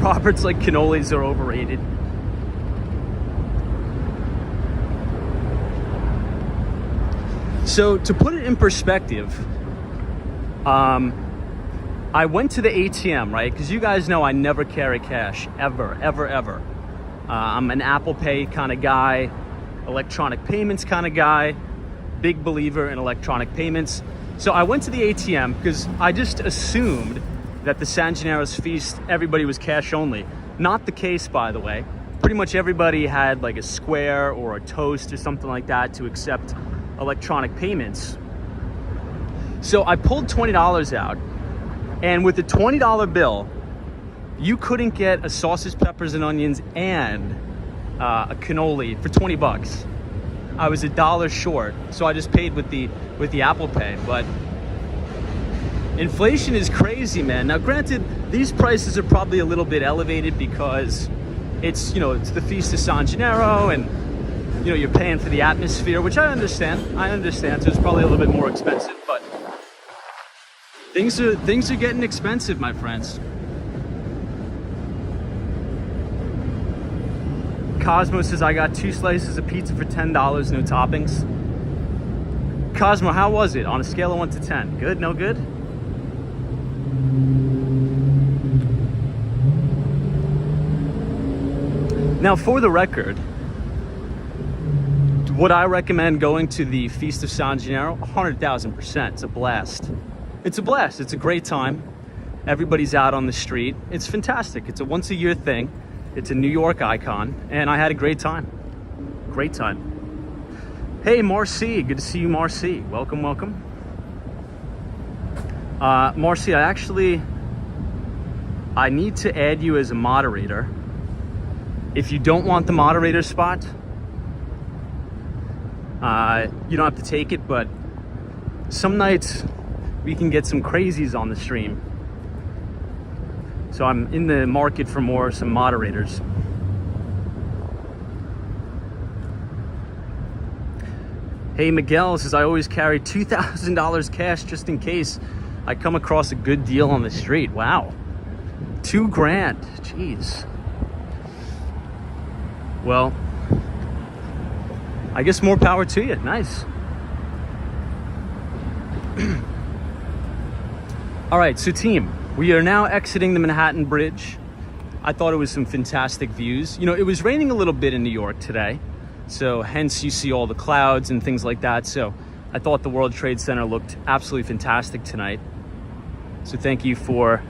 Robert's like cannolis are overrated. So to put it in perspective, I went to the ATM, right? Because you guys know I never carry cash, ever. I'm an Apple Pay kind of guy, electronic payments kind of guy, big believer in electronic payments. So I went to the ATM because I just assumed that the San Gennaro's feast, everybody was cash only. Not the case, by the way. Pretty much everybody had like a Square or a Toast or something like that to accept electronic payments. So I pulled $20 out, and with the $20 bill, you couldn't get a sausage, peppers, and onions and a cannoli for $20. I was $1 short, so I just paid with the Apple Pay. But inflation is crazy, man. Now, granted, these prices are probably a little bit elevated because it's the Feast of San Gennaro, and you're paying for the atmosphere, which I understand. So it's probably a little bit more expensive, but things are getting expensive, my friends. Cosmo says, I got 2 slices of pizza for $10, no toppings. Cosmo, how was it on a scale of 1 to 10? Good, no good? Now, for the record, would I recommend going to the Feast of San Gennaro? 100,000%. It's a blast. It's a blast. It's a great time. Everybody's out on the street. It's fantastic. It's a once-a-year thing. It's a New York icon, and I had a great time. Great time. Hey, Marcy. Good to see you, Marcy. Welcome. Marcy, I need to add you as a moderator. If you don't want the moderator spot, you don't have to take it, but some nights we can get some crazies on the stream. So I'm in the market for some moderators. Hey, Miguel says, I always carry $2,000 cash just in case I come across a good deal on the street. Wow. $2,000. Jeez. Well, I guess more power to you. Nice. All right, so team, we are now exiting the Manhattan Bridge. I thought it was some fantastic views. It was raining a little bit in New York today, So hence you see all the clouds and things like that. So I thought the World Trade Center looked absolutely fantastic tonight. So thank you for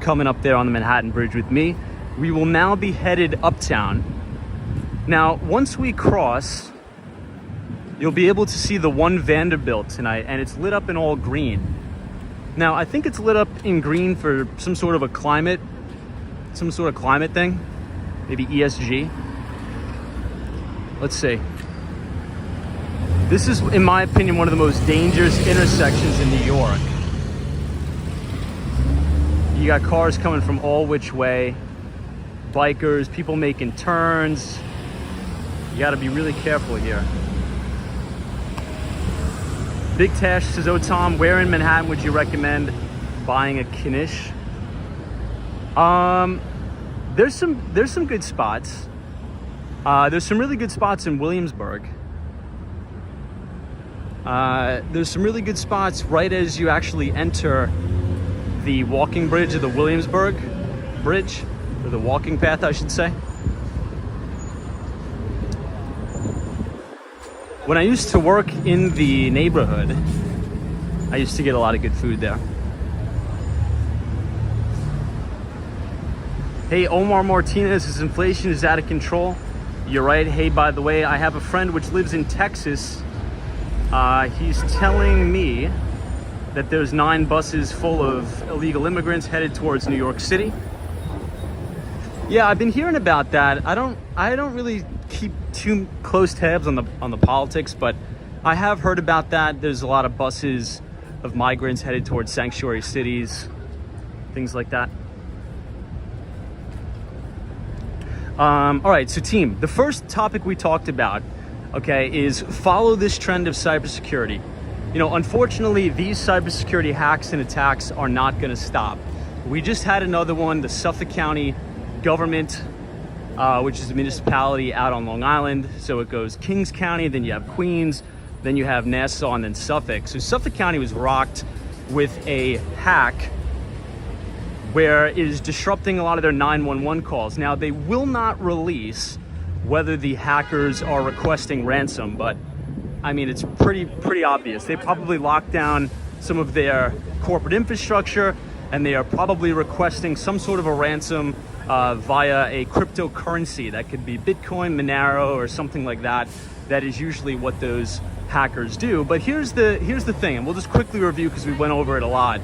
coming up there on the Manhattan Bridge with me. We will now be headed uptown. Now, once we cross, you'll be able to see the One Vanderbilt tonight, and it's lit up in all green. Now, I think it's lit up in green for some sort of climate thing, maybe ESG. Let's see. This is, in my opinion, one of the most dangerous intersections in New York. You got cars coming from all which way, bikers, people making turns. You got to be really careful here. Big Tash says, "Oh Tom, where in Manhattan would you recommend buying a Knish?" There's some good spots. There's some really good spots in Williamsburg. There's some really good spots right as you actually enter the walking bridge, or the Williamsburg Bridge, or the walking path, I should say. When I used to work in the neighborhood, I used to get a lot of good food there. Hey, Omar Martinez, says inflation is out of control. You're right. Hey, by the way, I have a friend which lives in Texas. He's telling me that there's 9 buses full of illegal immigrants headed towards New York City. Yeah, I've been hearing about that. I don't really keep too close tabs on the politics, but I have heard about that. There's a lot of buses of migrants headed towards sanctuary cities, things like that. All right, so team, the first topic we talked about, okay, is follow this trend of cybersecurity. You know, unfortunately, these cybersecurity hacks and attacks are not going to stop. We just had another one, the Suffolk County government, which is a municipality out on Long Island. So it goes Kings County, then you have Queens, then you have Nassau, and then Suffolk. So Suffolk County was rocked with a hack where it is disrupting a lot of their 911 calls. Now, they will not release whether the hackers are requesting ransom, but I mean, it's pretty obvious. They probably locked down some of their corporate infrastructure, and they are probably requesting some sort of a ransom via a cryptocurrency. That could be Bitcoin, Monero, or something like that. That is usually what those hackers do. But here's the thing, and we'll just quickly review because we went over it a lot.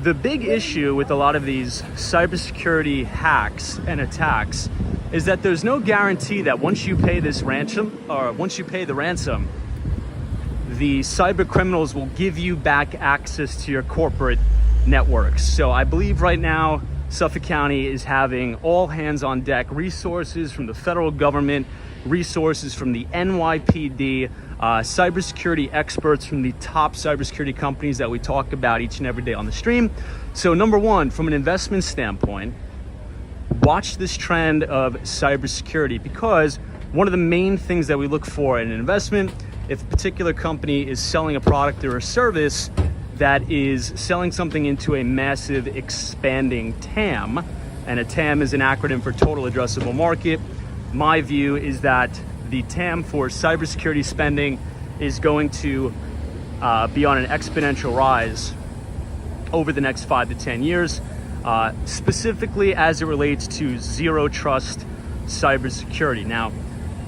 The big issue with a lot of these cybersecurity hacks and attacks is that there's no guarantee that once you pay this ransom, or once you pay the ransom, the cyber criminals will give you back access to your corporate networks. So I believe right now Suffolk County is having all hands on deck, resources from the federal government, resources from the NYPD, cybersecurity experts from the top cybersecurity companies that we talk about each and every day on the stream. So number one, from an investment standpoint, watch this trend of cybersecurity, because one of the main things that we look for in an investment, if a particular company is selling a product or a service that is selling something into a massive expanding TAM, and a TAM is an acronym for total addressable market. My view is that the TAM for cybersecurity spending is going to be on an exponential rise over the next 5 to 10 years, specifically as it relates to zero trust cybersecurity. Now,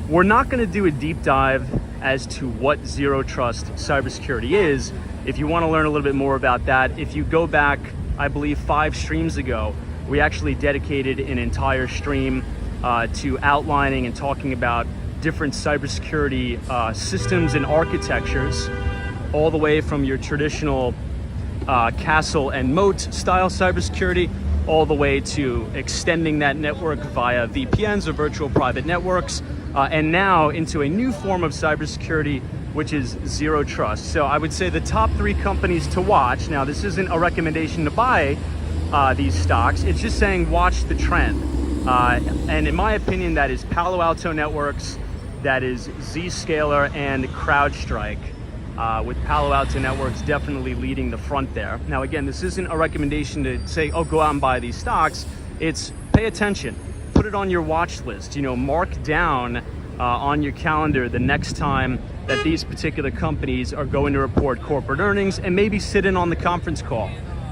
we're not going to do a deep dive as to what zero trust cybersecurity is. If you want to learn a little bit more about that, if you go back, I believe 5 streams ago, we actually dedicated an entire stream to outlining and talking about different cybersecurity systems and architectures, all the way from your traditional castle and moat style cybersecurity, all the way to extending that network via VPNs or virtual private networks, and now into a new form of cybersecurity, which is zero trust. So I would say the top 3 companies to watch. Now, this isn't a recommendation to buy these stocks. It's just saying watch the trend. And in my opinion, that is Palo Alto Networks, that is Zscaler, and CrowdStrike, with Palo Alto Networks definitely leading the front there. Now, again, this isn't a recommendation to say, oh, go out and buy these stocks. It's pay attention, put it on your watch list, you know, mark down on your calendar the next time that these particular companies are going to report corporate earnings, and maybe sit in on the conference call.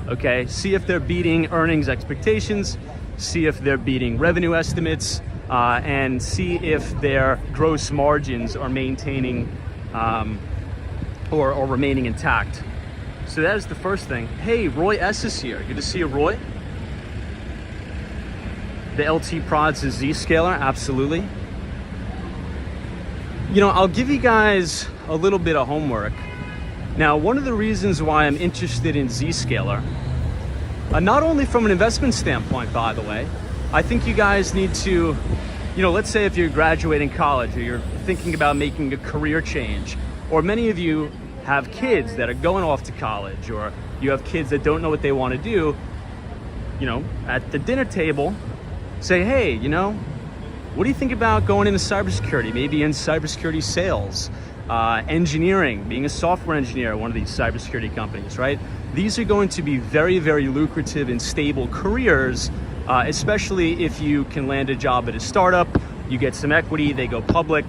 Okay, see if they're beating earnings expectations, see if they're beating revenue estimates, and see if their gross margins are maintaining or remaining intact. So that is the first thing. Hey, Roy S is here. Good to see you, Roy. The LT Prods is Zscaler, absolutely. You know, I'll give you guys a little bit of homework. Now, one of the reasons why I'm interested in Zscaler, not only from an investment standpoint, by the way, I think you guys need to, you know, let's say if you're graduating college or you're thinking about making a career change, or many of you have kids that are going off to college, or you have kids that don't know what they want to do, you know, at the dinner table, say, hey, you know, what do you think about going into cybersecurity? Maybe in cybersecurity sales, engineering, being a software engineer at one of these cybersecurity companies, right? These are going to be very, very lucrative and stable careers, especially if you can land a job at a startup, you get some equity, they go public.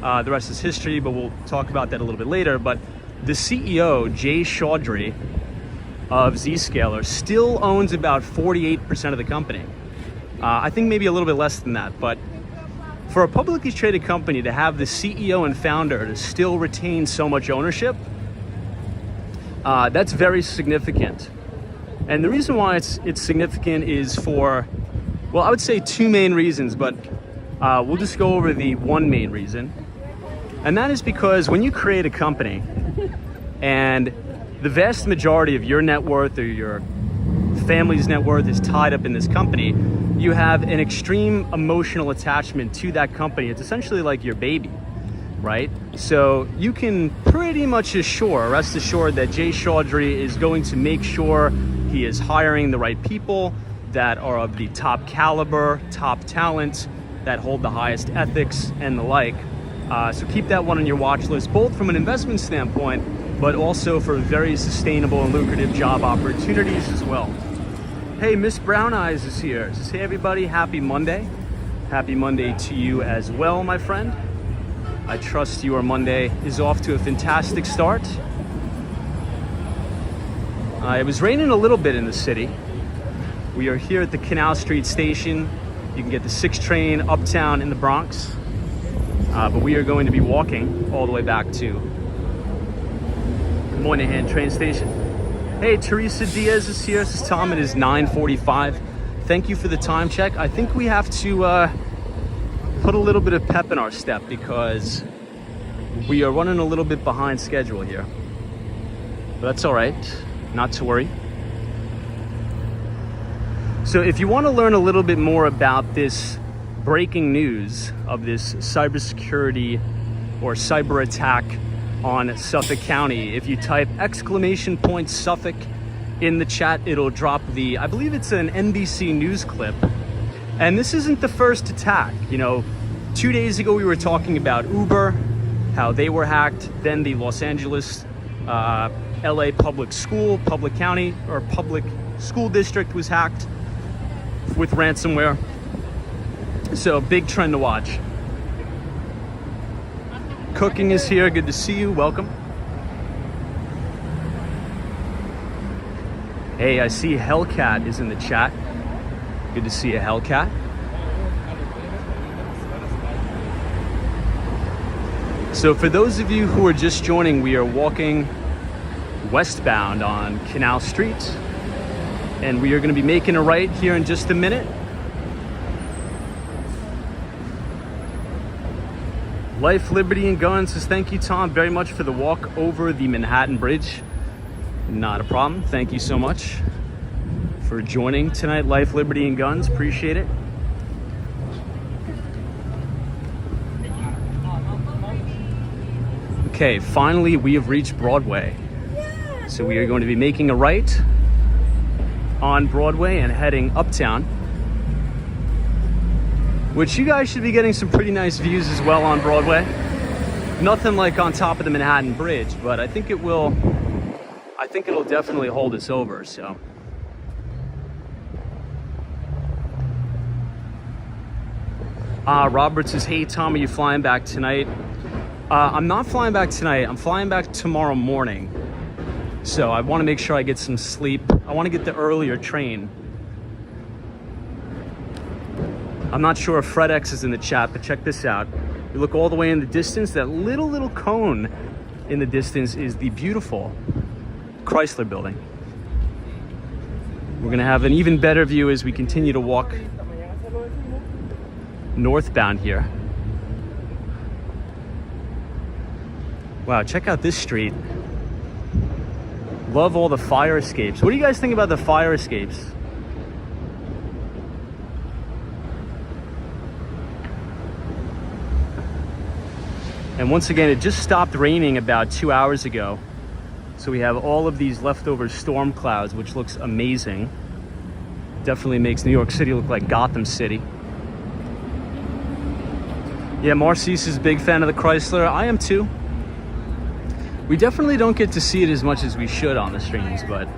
The rest is history, but we'll talk about that a little bit later. But the CEO, Jay Chaudhry of Zscaler, still owns about 48% of the company. I think maybe a little bit less than that, but for a publicly traded company to have the CEO and founder to still retain so much ownership, that's very significant. And the reason why it's significant is for, well, I would say two main reasons, but we'll just go over the one main reason. And that is because when you create a company and the vast majority of your net worth or your family's net worth is tied up in this company, you have an extreme emotional attachment to that company. It's essentially like your baby, right? So you can pretty much rest assured that Jay Chaudhry is going to make sure he is hiring the right people that are of the top caliber, top talent, that hold the highest ethics and the like. So keep that one on your watch list, both from an investment standpoint, but also for very sustainable and lucrative job opportunities as well. Hey, Miss Brown Eyes is here. Says, hey everybody, happy Monday. Happy Monday to you as well, my friend. I trust your Monday is off to a fantastic start. It was raining a little bit in the city. We are here at the Canal Street station. You can get the 6 train uptown in the Bronx. But we are going to be walking all the way back to the Moynihan train station. Hey, Teresa Diaz is here. This is Tom. It is 9:45. Thank you for the time check. I think we have to put a little bit of pep in our step because we are running a little bit behind schedule here. But that's all right. Not to worry. So if you want to learn a little bit more about this breaking news of this cybersecurity or cyber attack on Suffolk County, if you type !Suffolk in the chat, it'll drop I believe it's an NBC News clip. And this isn't the first attack. You know, 2 days ago we were talking about Uber, how they were hacked. Then the Los Angeles, LA public school district was hacked with ransomware. So big trend to watch. Cooking is here. Good to see you. Welcome. Hey, I see Hellcat is in the chat. Good to see you, Hellcat. So for those of you who are just joining, we are walking westbound on Canal Street, and we are going to be making a right here in just a minute. Life, Liberty, and Guns says, thank you, Tom, very much for the walk over the Manhattan Bridge. Not a problem. Thank you so much for joining tonight, Life, Liberty, and Guns. Appreciate it. Okay, finally, we have reached Broadway. So we are going to be making a right on Broadway and heading uptown, which you guys should be getting some pretty nice views as well on Broadway. Nothing like on top of the Manhattan Bridge, but I think it'll definitely hold us over, so. Robert says, hey Tom, are you flying back tonight? I'm not flying back tonight. I'm flying back tomorrow morning. So I want to make sure I get some sleep. I want to get the earlier train. I'm not sure if FredX is in the chat, but check this out. You look all the way in the distance, that little cone in the distance is the beautiful Chrysler building. We're gonna have an even better view as we continue to walk northbound here. Wow, check out this street. Love all the fire escapes. What do you guys think about the fire escapes? And once again, it just stopped raining about 2 hours ago. So we have all of these leftover storm clouds, which looks amazing. Definitely makes New York City look like Gotham City. Yeah, Marcise is a big fan of the Chrysler. I am too. We definitely don't get to see it as much as we should on the streams, but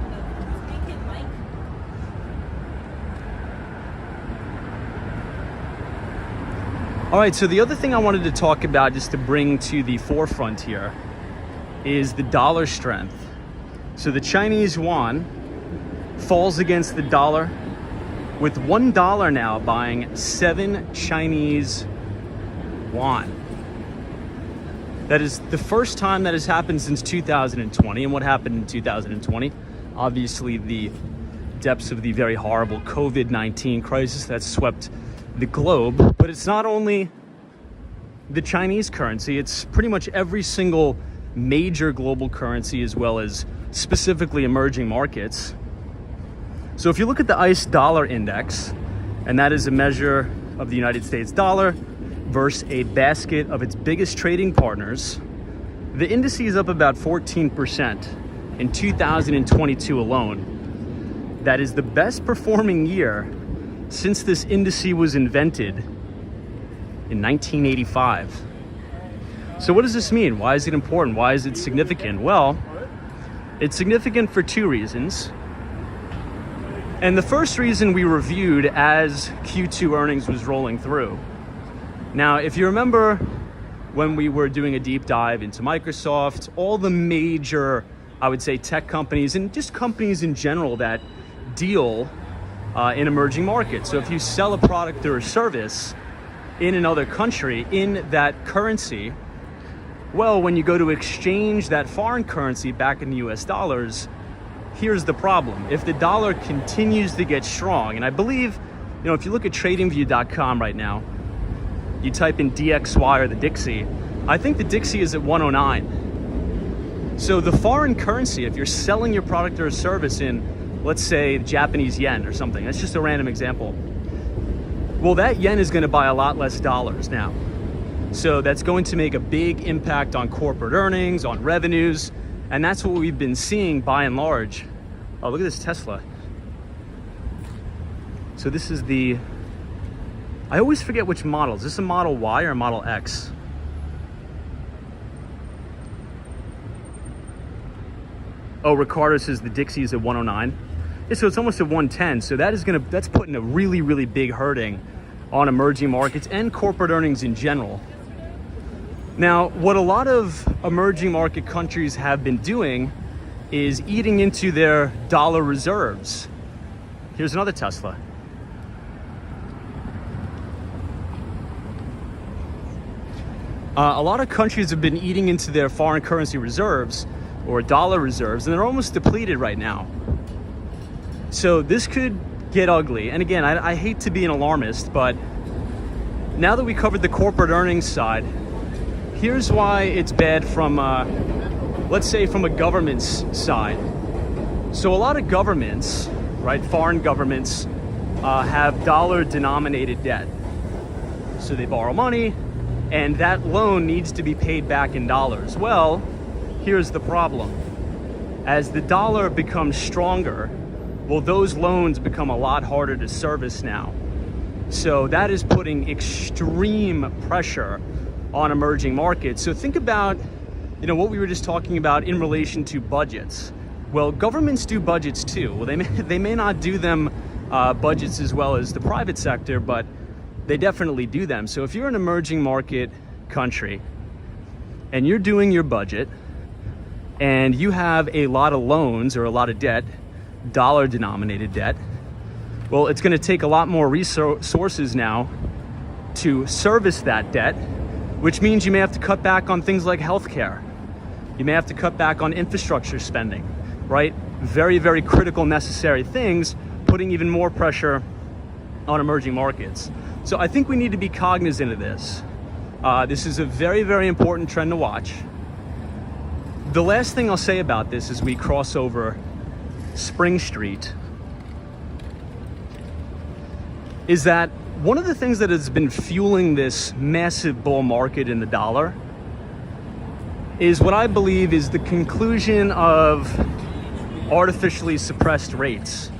all right, so the other thing I wanted to talk about, just to bring to the forefront here, is the dollar strength. So the Chinese yuan falls against the dollar, with $1 now buying 7 Chinese yuan. That is the first time that has happened since 2020. And what happened in 2020? Obviously, the depths of the very horrible COVID-19 crisis that swept the globe. But it's not only the Chinese currency, it's pretty much every single major global currency, as well as specifically emerging markets. So if you look at the ICE dollar index, and that is a measure of the United States dollar versus a basket of its biggest trading partners, the index is up about 14% in 2022 alone. That is the best performing year since this index was invented in 1985. So what does this mean? Why is it important? Why is it significant? Well, it's significant for 2 reasons. And the first reason we reviewed as Q2 earnings was rolling through. Now, if you remember when we were doing a deep dive into Microsoft, all the major, I would say, tech companies and just companies in general that deal in emerging markets. So if you sell a product or a service in another country in that currency, well, when you go to exchange that foreign currency back in the US dollars, here's the problem. If the dollar continues to get strong, and I believe, if you look at tradingview.com right now, you type in DXY or the Dixie, I think the Dixie is at 109. So the foreign currency, if you're selling your product or a service in, let's say, Japanese yen or something, that's just a random example. Well, that yen is going to buy a lot less dollars now. So that's going to make a big impact on corporate earnings, on revenues, and that's what we've been seeing by and large. Oh, look at this Tesla. So this is the, I always forget which model. Is this a Model Y or a Model X? Oh, Ricardo says the Dixie is at 109. Yeah, so it's almost at 110. So that's putting a really, really big hurting on emerging markets and corporate earnings in general. Now, what a lot of emerging market countries have been doing is eating into their dollar reserves. Here's another Tesla. A lot of countries have been eating into their foreign currency reserves or dollar reserves, and they're almost depleted right now. So this could get ugly. And again, I hate to be an alarmist, but now that we covered the corporate earnings side, here's why it's bad from, let's say, from a government's side. So a lot of governments, right, foreign governments, have dollar-denominated debt. So they borrow money, and that loan needs to be paid back in dollars. Well, here's the problem. As the dollar becomes stronger, well, those loans become a lot harder to service now. So that is putting extreme pressure on emerging markets. So think about, what we were just talking about in relation to budgets. Well, governments do budgets too. Well, they may not do them budgets as well as the private sector, but they definitely do them. So if you're an emerging market country and you're doing your budget and you have a lot of loans or a lot of debt, dollar denominated debt, well, it's going to take a lot more resources now to service that debt, which means you may have to cut back on things like healthcare. You may have to cut back on infrastructure spending, right? Very, very critical, necessary things, putting even more pressure on emerging markets. So I think we need to be cognizant of this. This is a very, very important trend to watch. The last thing I'll say about this as we cross over Spring Street is that one of the things that has been fueling this massive bull market in the dollar is what I believe is the conclusion of artificially suppressed rates.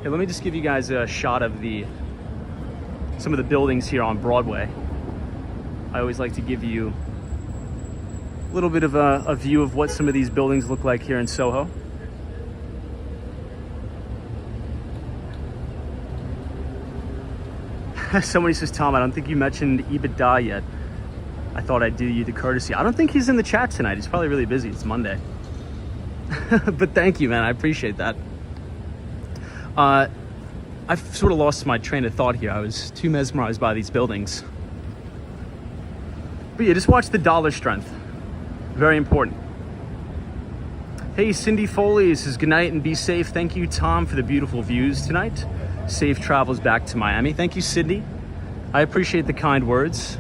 Here, let me just give you guys a shot of some of the buildings here on Broadway. I always like to give you a little bit of a view of what some of these buildings look like here in Soho. Somebody says, Tom, I don't think you mentioned EBITDA yet. I thought I'd do you the courtesy. I don't think he's in the chat tonight. He's probably really busy. It's Monday. But thank you, man. I appreciate that. I've sort of lost my train of thought here. I was too mesmerized by these buildings. But yeah, just watch the dollar strength. Very important. Hey, Cindy Foley says, good night and be safe. Thank you, Tom, for the beautiful views tonight. Safe travels back to Miami. Thank you, Cindy. I appreciate the kind words.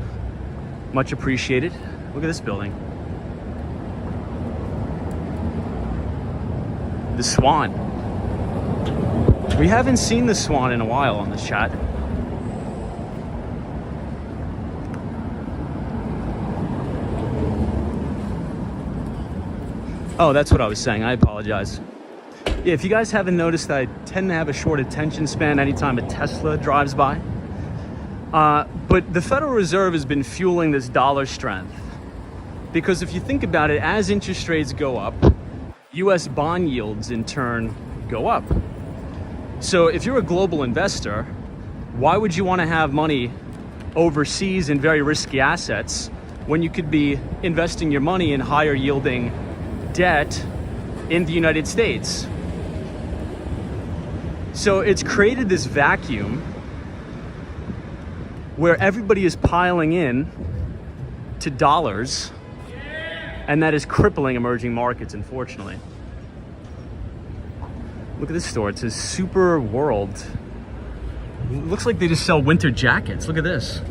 Much appreciated. Look at this building. The Swan. We haven't seen the Swan in a while on this chat. Oh, that's what I was saying. I apologize. Yeah, if you guys haven't noticed, I tend to have a short attention span anytime a Tesla drives by. But the Federal Reserve has been fueling this dollar strength. Because if you think about it, as interest rates go up, US bond yields in turn go up. So if you're a global investor, why would you want to have money overseas in very risky assets when you could be investing your money in higher yielding debt in the United States? So it's created this vacuum where everybody is piling in to dollars, and that is crippling emerging markets, unfortunately. Look at this store. It says Super World. It looks like they just sell winter jackets. Look at this.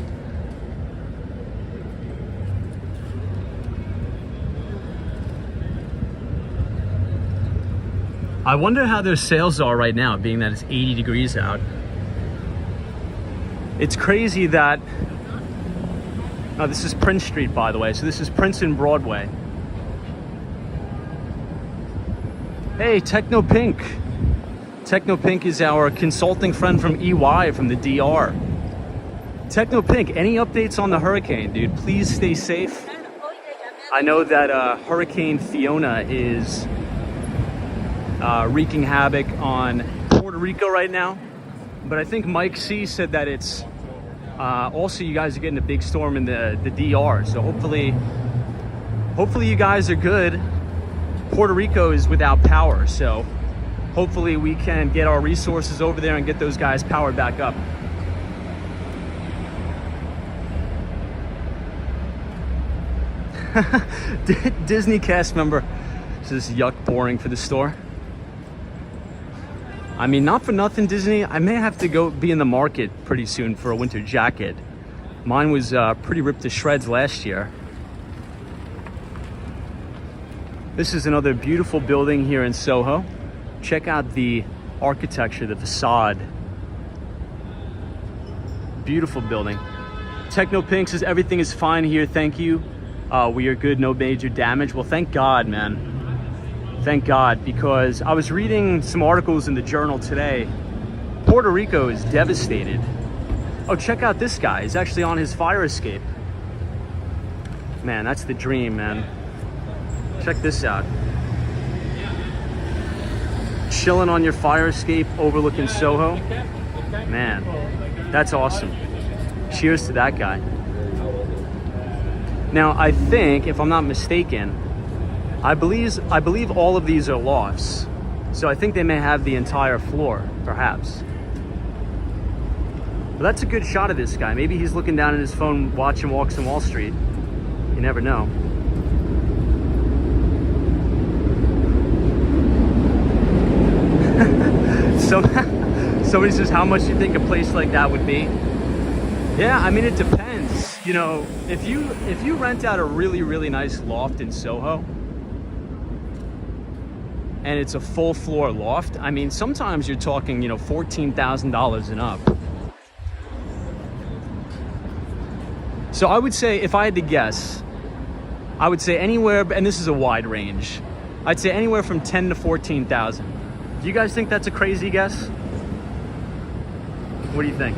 I wonder how their sales are right now, being that it's 80 degrees out. It's crazy that, oh, this is Prince Street, by the way. So this is Prince and Broadway. Hey, Techno Pink. Techno Pink is our consulting friend from EY from the DR. Techno Pink, any updates on the hurricane, dude? Please stay safe. I know that Hurricane Fiona is wreaking havoc on Puerto Rico right now. But I think Mike C said that it's also you guys are getting a big storm in the DR. So hopefully you guys are good. Puerto Rico is without power, so hopefully we can get our resources over there and get those guys powered back up. Disney cast member says, yuck, boring for the store. I mean, not for nothing, Disney. I may have to go be in the market pretty soon for a winter jacket. Mine was pretty ripped to shreds last year. This is another beautiful building here in Soho. Check out the architecture, the facade. Beautiful building. Techno Pink says, everything is fine here, thank you. We are good, no major damage. Well, thank God, man. Thank God, because I was reading some articles in the journal today. Puerto Rico is devastated. Oh, check out this guy. He's actually on his fire escape. Man, that's the dream, man. Check this out. Chilling on your fire escape overlooking Soho. Man, that's awesome. cheers to that guy. Now, I think, if I'm not mistaken, I believe all of these are lofts. So I think they may have the entire floor, perhaps. But that's a good shot of this guy. Maybe he's looking down at his phone watching Walks on Wall Street. You never know. So somebody says, how much do you think a place like that would be? Yeah, I mean, it depends. You know, if you rent out a really, really nice loft in Soho, and it's a full floor loft, I mean, sometimes you're talking, you know, $14,000 and up. So I would say, if I had to guess, I would say anywhere, and this is a wide range, I'd say anywhere from 10 to 14,000. Do you guys think that's a crazy guess? What do you think?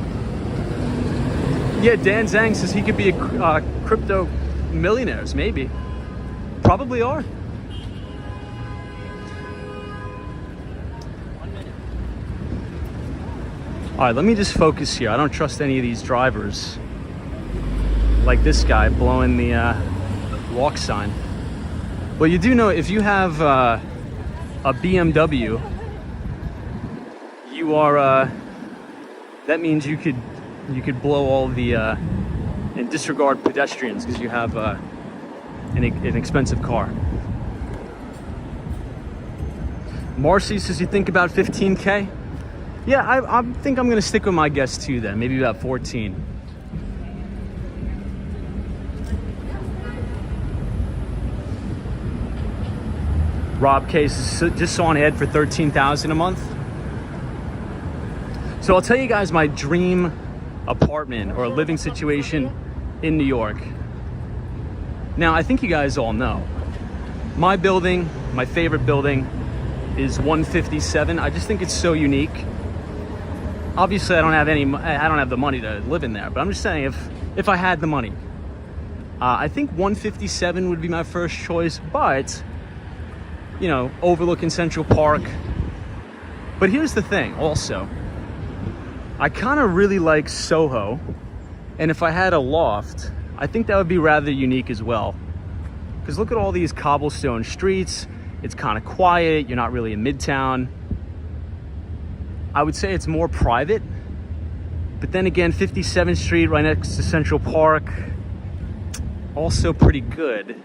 Yeah, Dan Zhang says he could be a crypto millionaires, maybe. Probably are. All right, let me just focus here. I don't trust any of these drivers. Like this guy blowing the walk sign. Well, you do know if you have a BMW, you are, that means you could blow all the, and disregard pedestrians because you have an expensive car. Marcy says you think about 15K? Yeah, I think I'm gonna stick with my guess too then, maybe about 14. Rob Case just saw an ad for $13,000 a month. So I'll tell you guys my dream apartment or living situation in New York. Now, I think you guys all know. My building, my favorite building, is 157. I just think it's so unique. Obviously, I don't have the money to live in there, but I'm just saying if I had the money, I think 157 would be my first choice, but you know, overlooking Central Park. But here's the thing also, I kind of really like Soho, and if I had a loft, I think that would be rather unique as well. Because look at all these cobblestone streets, it's kind of quiet, you're not really in Midtown. I would say it's more private, but then again, 57th Street right next to Central Park, also pretty good.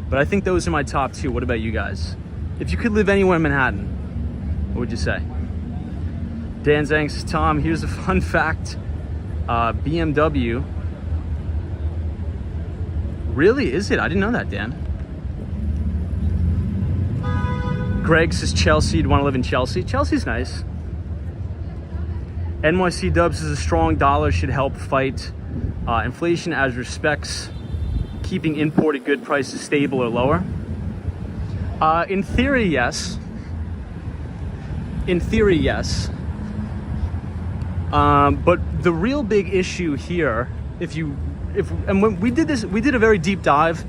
But I think those are my top two. What about you guys? If you could live anywhere in Manhattan, what would you say? Dan Zhang says, Tom, here's a fun fact. BMW. Really? Is it? I didn't know that, Dan. Greg says Chelsea. You'd want to live in Chelsea? Chelsea's nice. NYC Dubs says a strong dollar should help fight inflation as respects keeping imported good prices stable or lower. In theory, yes. In theory, yes. But the real big issue here, when we did this, we did a very deep dive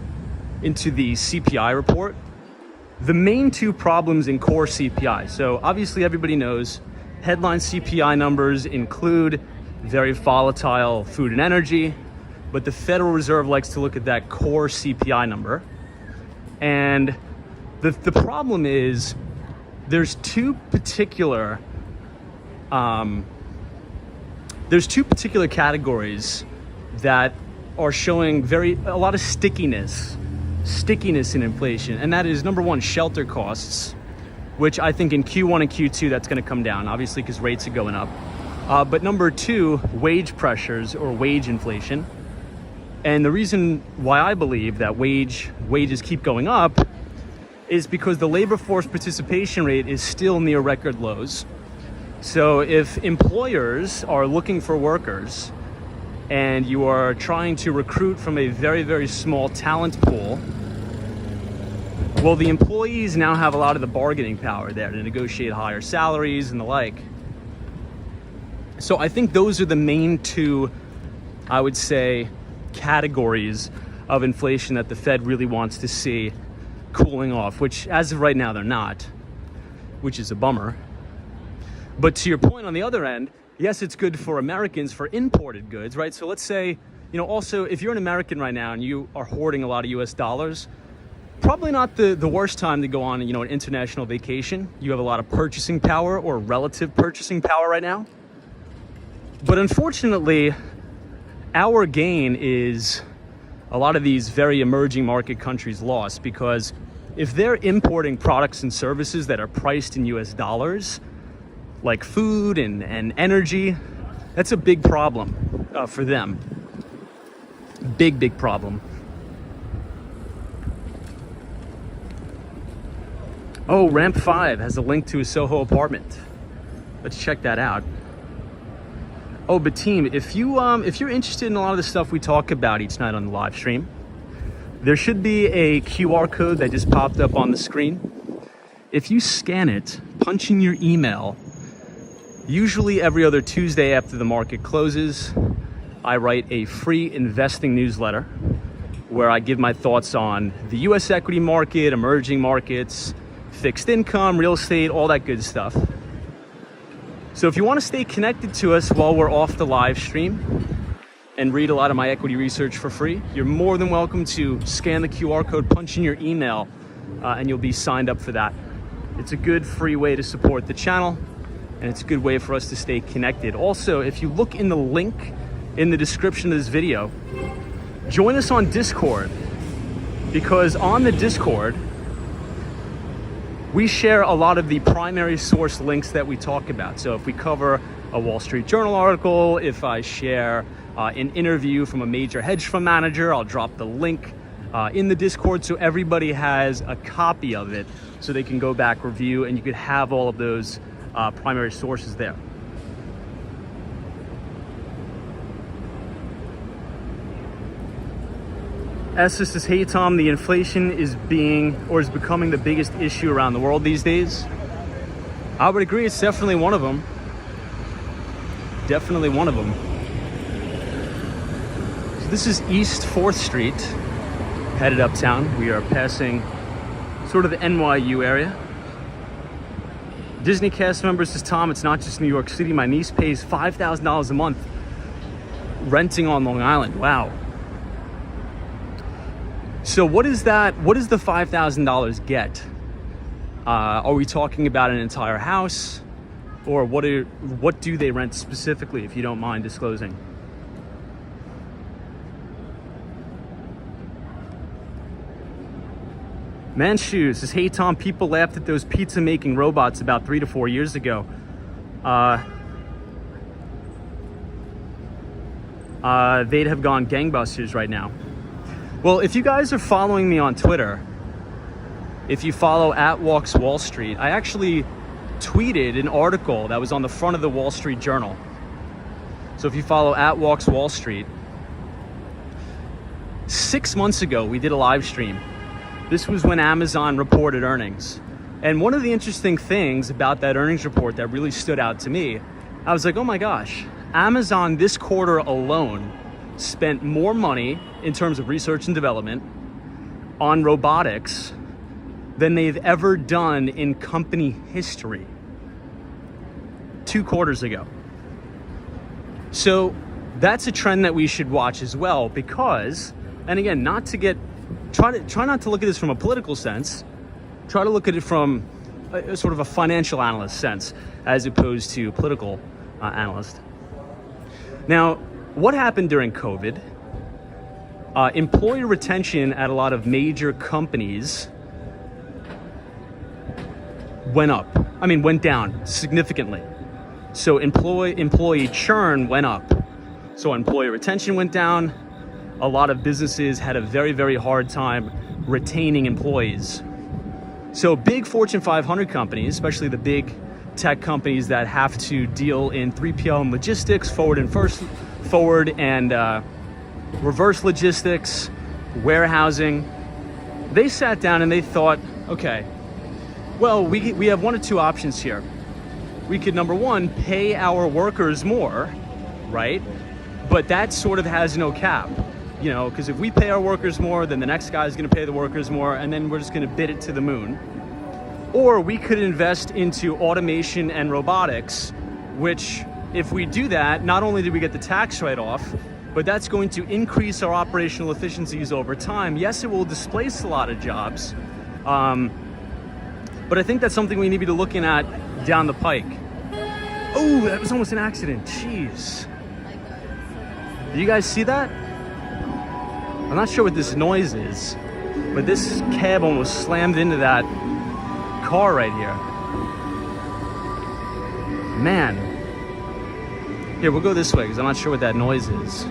into the CPI report. The main two problems in core CPI. So obviously everybody knows headline CPI numbers include very volatile food and energy, but the Federal Reserve likes to look at that core CPI number. And the problem is there's two particular categories that are showing a lot of stickiness in inflation. And that is, number one, shelter costs, which I think in Q1 and Q2, that's gonna come down, obviously, because rates are going up. But number two, wage pressures or wage inflation. And the reason why I believe that wages keep going up is because the labor force participation rate is still near record lows. So if employers are looking for workers and you are trying to recruit from a very, very small talent pool, well, the employees now have a lot of the bargaining power there to negotiate higher salaries and the like. So I think those are the main two, I would say, categories of inflation that the Fed really wants to see cooling off, which as of right now, they're not, which is a bummer. But to your point on the other end, yes, it's good for Americans for imported goods, right? So let's say, also if you're an American right now and you are hoarding a lot of US dollars, probably not the worst time to go on, an international vacation. You have a lot of purchasing power or relative purchasing power right now. But unfortunately, our gain is a lot of these very emerging market countries' loss, because if they're importing products and services that are priced in US dollars, like food and energy, that's a big problem for them. Big problem. Oh, Ramp 5 has a link to a Soho apartment. Let's check that out. Oh, but team, if you're interested in a lot of the stuff we talk about each night on the live stream, there should be a QR code that just popped up on the screen. If you scan it, punch in your email, usually every other Tuesday after the market closes, I write a free investing newsletter where I give my thoughts on the US equity market, emerging markets, fixed income, real estate, all that good stuff. So if you want to stay connected to us while we're off the live stream and read a lot of my equity research for free, you're more than welcome to scan the QR code, punch in your email, and you'll be signed up for that. It's a good free way to support the channel, and it's a good way for us to stay connected. Also, if you look in the link in the description of this video, join us on Discord, because on the Discord, we share a lot of the primary source links that we talk about. So if we cover a Wall Street Journal article, if I share an interview from a major hedge fund manager, I'll drop the link in the Discord so everybody has a copy of it so they can go back, review, and you could have all of those primary sources there. Estes says, hey Tom, the inflation is becoming the biggest issue around the world these days. I would agree, it's definitely one of them. Definitely one of them. So this is East 4th Street, headed uptown. We are passing sort of the NYU area. Disney cast member says, Tom, it's not just New York City. My niece pays $5,000 a month renting on Long Island. Wow. So what is that? What does the $5,000 get? Are we talking about an entire house, or what do they rent specifically, if you don't mind disclosing? Manshu says, hey Tom, people laughed at those pizza making robots about 3 to 4 years ago. They'd have gone gangbusters right now. Well, if you guys are following me on Twitter, if you follow @WalksWallStreet, I actually tweeted an article that was on the front of the Wall Street Journal. So if you follow @WalksWallStreet, 6 months ago, we did a live stream. This was when Amazon reported earnings. And one of the interesting things about that earnings report that really stood out to me, I was like, oh my gosh, Amazon this quarter alone spent more money in terms of research and development on robotics than they've ever done in company history 2 quarters ago. So that's a trend that we should watch as well, because, and again, try not to look at this from a political sense, try to look at it from a sort of a financial analyst sense as opposed to political analyst. Now, what happened during COVID? Employee retention at a lot of major companies went down significantly. So employee churn went up. So employee retention went down. A lot of businesses had a very, very hard time retaining employees. So big Fortune 500 companies, especially the big tech companies that have to deal in 3PL and logistics, forward and reverse logistics, warehousing, they sat down and they thought, okay, well, we have 1 or 2 options here. We could, number one, pay our workers more, right? But that sort of has no cap, because if we pay our workers more, then the next guy is going to pay the workers more, and then we're just going to bid it to the moon. Or we could invest into automation and robotics, which if we do that, not only do we get the tax write-off, but that's going to increase our operational efficiencies over time. Yes, it will displace a lot of jobs, but I think that's something we need to be looking at down the pike. Oh, that was almost an accident. Jeez. Do you guys see that? I'm not sure what this noise is, but this cab almost slammed into that car right here. Man. Here, we'll go this way because I'm not sure what that noise is.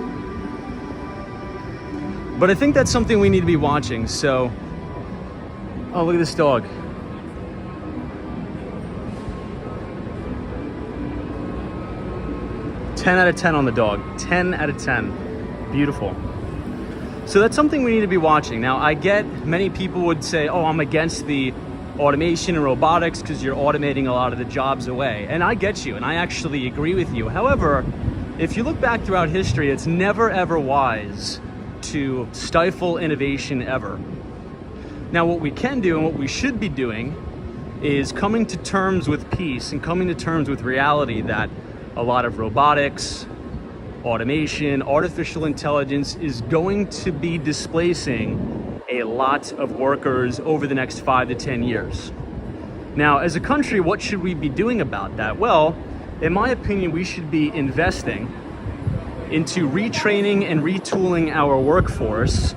But I think that's something we need to be watching. So, oh, look at this dog. Ten out of 10 on the dog. 10 out of 10. Beautiful. So that's something we need to be watching. Now, I get many people would say, oh, I'm against the automation and robotics because you're automating a lot of the jobs away. And I get you, and I actually agree with you. However, if you look back throughout history, it's never ever wise to stifle innovation ever. Now, what we can do and what we should be doing is coming to terms with peace and coming to terms with reality that a lot of robotics, automation, artificial intelligence is going to be displacing a lot of workers over the next 5 to 10 years. Now, as a country, what should we be doing about that? Well, in my opinion, we should be investing into retraining and retooling our workforce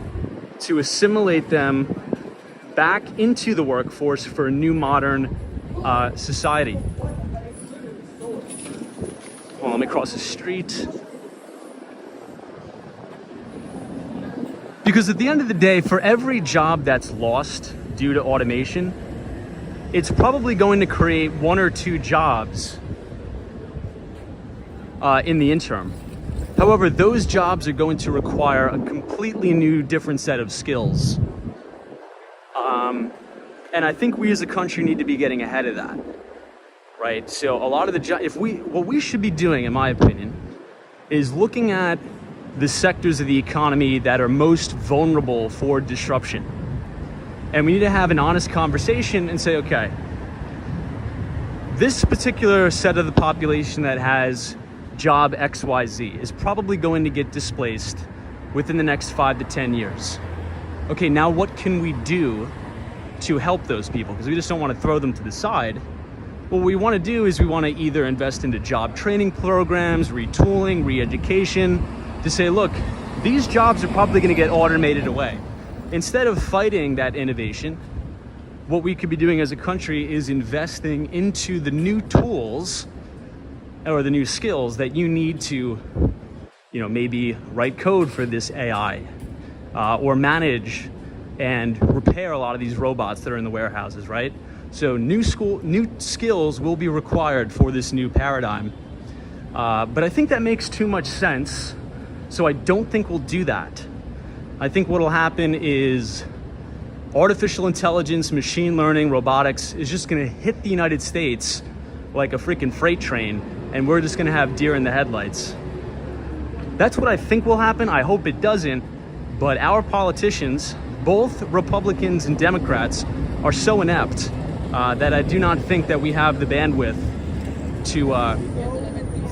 to assimilate them back into the workforce for a new modern society. Well, let me cross the street. Because at the end of the day, for every job that's lost due to automation, it's probably going to create 1 or 2 jobs in the interim. However, those jobs are going to require a completely new, different set of skills. And I think we as a country need to be getting ahead of that, right? So a lot of the what we should be doing, in my opinion, is looking at the sectors of the economy that are most vulnerable for disruption. And we need to have an honest conversation and say, okay, this particular set of the population that has job XYZ is probably going to get displaced within the next 5 to 10 years. Okay, now what can we do to help those people? Because we just don't want to throw them to the side. What we want to do is we want to either invest into job training programs, retooling, re-education, to say, look, these jobs are probably going to get automated away. Instead of fighting that innovation, what we could be doing as a country is investing into the new tools or the new skills that you need to, maybe write code for this AI, or manage and repair a lot of these robots that are in the warehouses, right? So new skills will be required for this new paradigm. But I think that makes too much sense. So I don't think we'll do that. I think what'll happen is artificial intelligence, machine learning, robotics is just gonna hit the United States like a freaking freight train, and we're just gonna have deer in the headlights. That's what I think will happen. I hope it doesn't, but our politicians, both Republicans and Democrats, are so inept that I do not think that we have the bandwidth to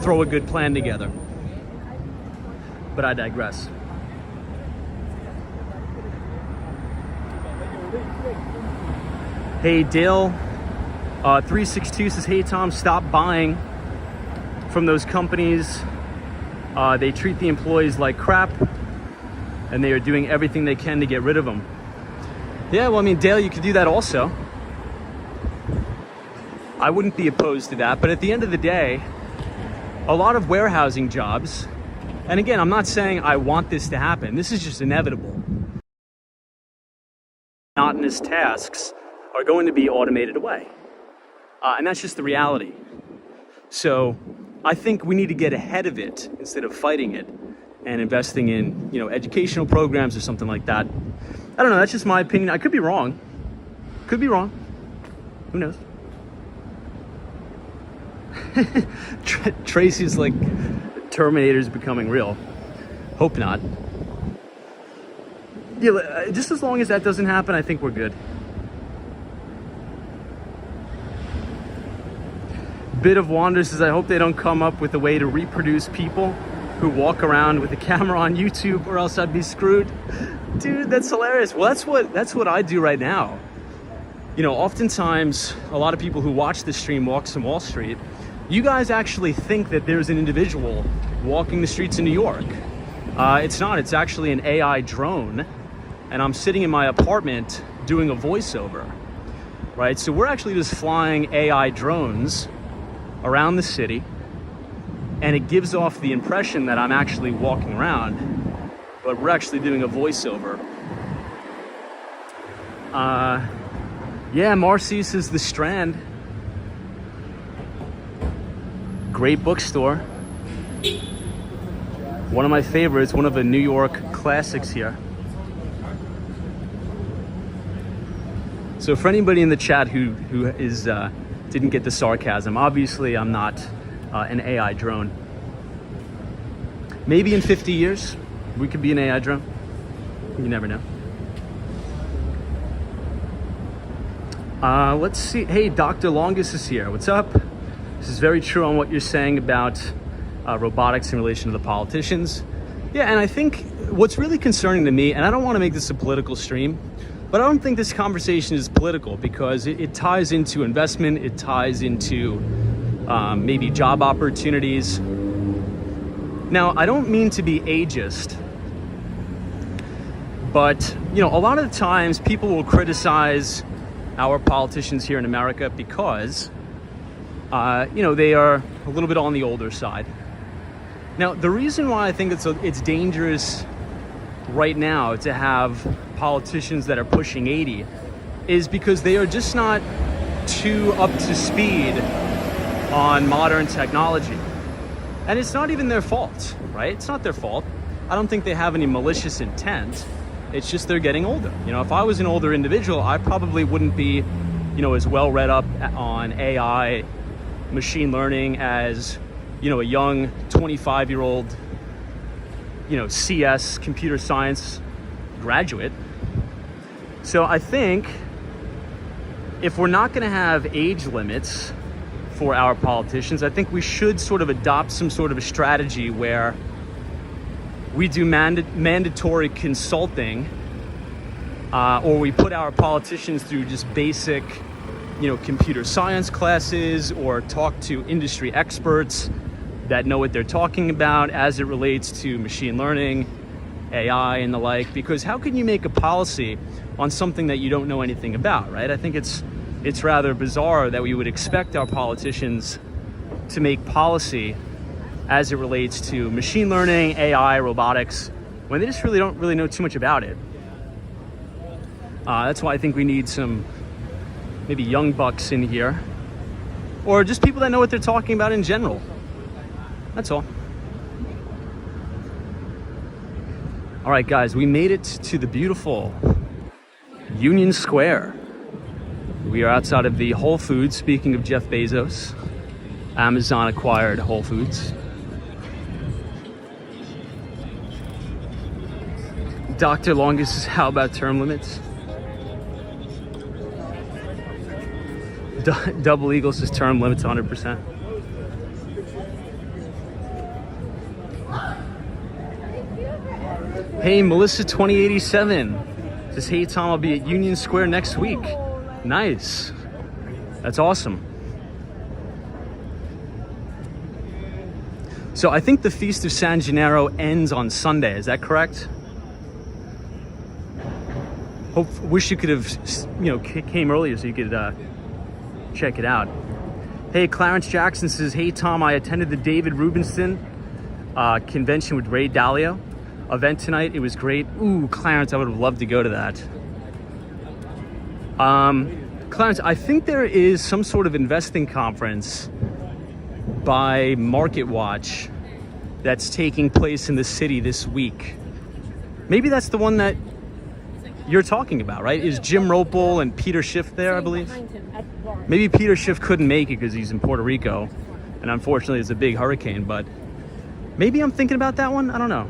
throw a good plan together. But I digress. Hey, Dale, 362 says, hey, Tom, stop buying from those companies. They treat the employees like crap, and they are doing everything they can to get rid of them. Yeah, well, I mean, Dale, you could do that also. I wouldn't be opposed to that, but at the end of the day, a lot of warehousing jobs, and again, I'm not saying I want this to happen. This is just inevitable. Monotonous tasks are going to be automated away. And that's just the reality. So I think we need to get ahead of it instead of fighting it and investing in, educational programs or something like that. I don't know, that's just my opinion. I could be wrong. Could be wrong. Who knows? Tracy's like, Terminator's becoming real. Hope not. Yeah, just as long as that doesn't happen, I think we're good. Bit of Wander says, I hope they don't come up with a way to reproduce people who walk around with a camera on YouTube, or else I'd be screwed. Dude, that's hilarious. Well, that's what I do right now. You know, oftentimes a lot of people who watch this stream, Walks on Wall Street, you guys actually think that there's an individual walking the streets in New York. It's not, it's actually an AI drone, and I'm sitting in my apartment doing a voiceover, right? So we're actually just flying AI drones around the city, and it gives off the impression that I'm actually walking around, but we're actually doing a voiceover. Yeah, Marcy says The Strand. Great bookstore. One of my favorites, one of the New York classics here. So for anybody in the chat who is didn't get the sarcasm, obviously I'm not an AI drone. Maybe in 50 years, we could be an AI drone. You never know. Let's see. Hey, Dr. Longus is here. What's up? This is very true on what you're saying about robotics in relation to the politicians. Yeah, and I think what's really concerning to me, and I don't want to make this a political stream, but I don't think this conversation is political, because it ties into investment, it ties into maybe job opportunities. Now, I don't mean to be ageist, but you know, a lot of the times people will criticize our politicians here in America because you know, they are a little bit on the older side. Now, the reason why I think it's dangerous right now to have politicians that are pushing 80 is because they are just not too up to speed on modern technology. And it's not even their fault, right? It's not their fault. I don't think they have any malicious intent. It's just they're getting older. You know, if I was an older individual, I probably wouldn't be, you know, as well read up on AI, machine learning as, you know, a young 25-year-old, you know, CS, computer science graduate. So I think if we're not going to have age limits for our politicians, I think we should sort of adopt some sort of a strategy where we do mandatory consulting, or we put our politicians through just basic, you know, computer science classes, or talk to industry experts that know what they're talking about as it relates to machine learning, AI, and the like. Because how can you make a policy on something that you don't know anything about, right? I think it's rather bizarre that we would expect our politicians to make policy as it relates to machine learning, AI, robotics, when they just really don't know too much about it. That's why I think we need some maybe young bucks in here, or just people that know what they're talking about in general. That's all. All right, guys, we made it to the beautiful Union Square. We are outside of the Whole Foods. Speaking of Jeff Bezos, Amazon acquired Whole Foods. Dr. Longus says, how about term limits? Double Eagle says term limits 100%. Hey, Melissa 2087 says, hey Tom, I'll be at Union Square next week. Nice. That's awesome. So I think the Feast of San Gennaro ends on Sunday. Is that correct? Wish you could have, you know, came earlier so you could check it out. Hey, Clarence Jackson says, hey Tom, I attended the David Rubenstein convention with Ray Dalio event tonight. It was great. Ooh, Clarence, I would have loved to go to that. Clarence, I think there is some sort of investing conference by MarketWatch that's taking place in the city this week. Maybe that's the one that you're talking about, right? Is Jim Ropel and Peter Schiff there, I believe? Maybe Peter Schiff couldn't make it because he's in Puerto Rico, and unfortunately it's a big hurricane, but maybe I'm thinking about that one? I don't know.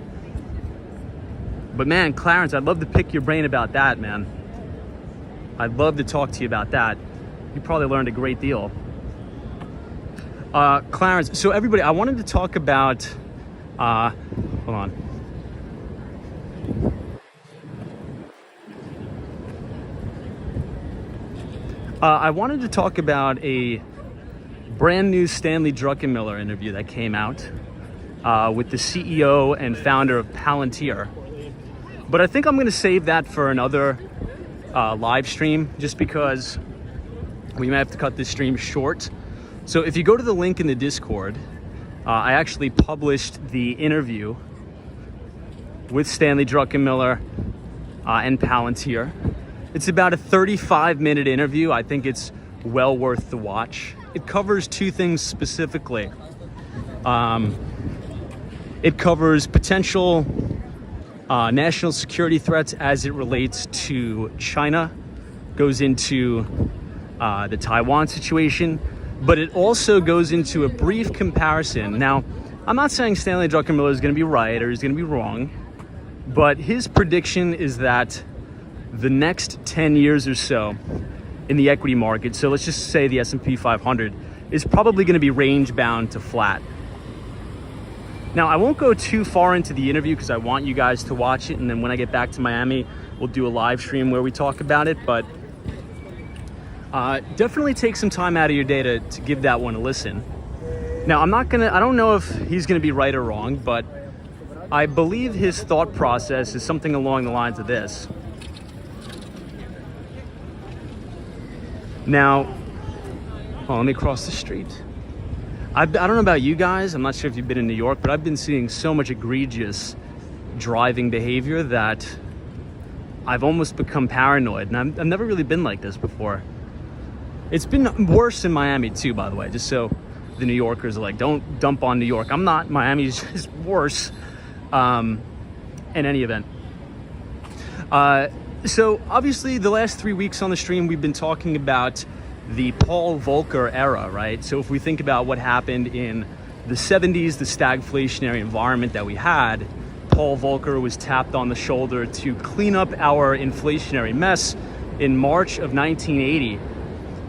But man, Clarence, I'd love to pick your brain about that, man. I'd love to talk to you about that. You probably learned a great deal. Clarence, so everybody, I wanted to talk about, hold on. I wanted to talk about a brand new Stanley Druckenmiller interview that came out with the CEO and founder of Palantir. But I think I'm going to save that for another live stream, just because we may have to cut this stream short. So if you go to the link in the Discord, I actually published the interview with Stanley Druckenmiller and Palantir. It's about a 35-minute interview. I think it's well worth the watch. It covers two things specifically. It covers potential national security threats as it relates to China, goes into the Taiwan situation, but it also goes into a brief comparison. Now, I'm not saying Stanley Druckenmiller is going to be right or he's going to be wrong, but his prediction is that the next 10 years or so in the equity market, so let's just say the S&P 500, is probably going to be range bound to flat. Now, I won't go too far into the interview because I want you guys to watch it, and then when I get back to Miami, we'll do a live stream where we talk about it, but definitely take some time out of your day to give that one a listen. Now, I don't know if he's going to be right or wrong, but I believe his thought process is something along the lines of this. Now, let me cross the street. I don't know about you guys. I'm not sure if you've been in New York, but I've been seeing so much egregious driving behavior that I've almost become paranoid. And I've never really been like this before. It's been worse in Miami too, by the way, just so the New Yorkers are like, don't dump on New York. I'm not. Miami's just worse in any event. So obviously the last 3 weeks on the stream, we've been talking about the Paul Volcker era, right? So if we think about what happened in the 70s, the stagflationary environment that we had, Paul Volcker was tapped on the shoulder to clean up our inflationary mess. In March of 1980,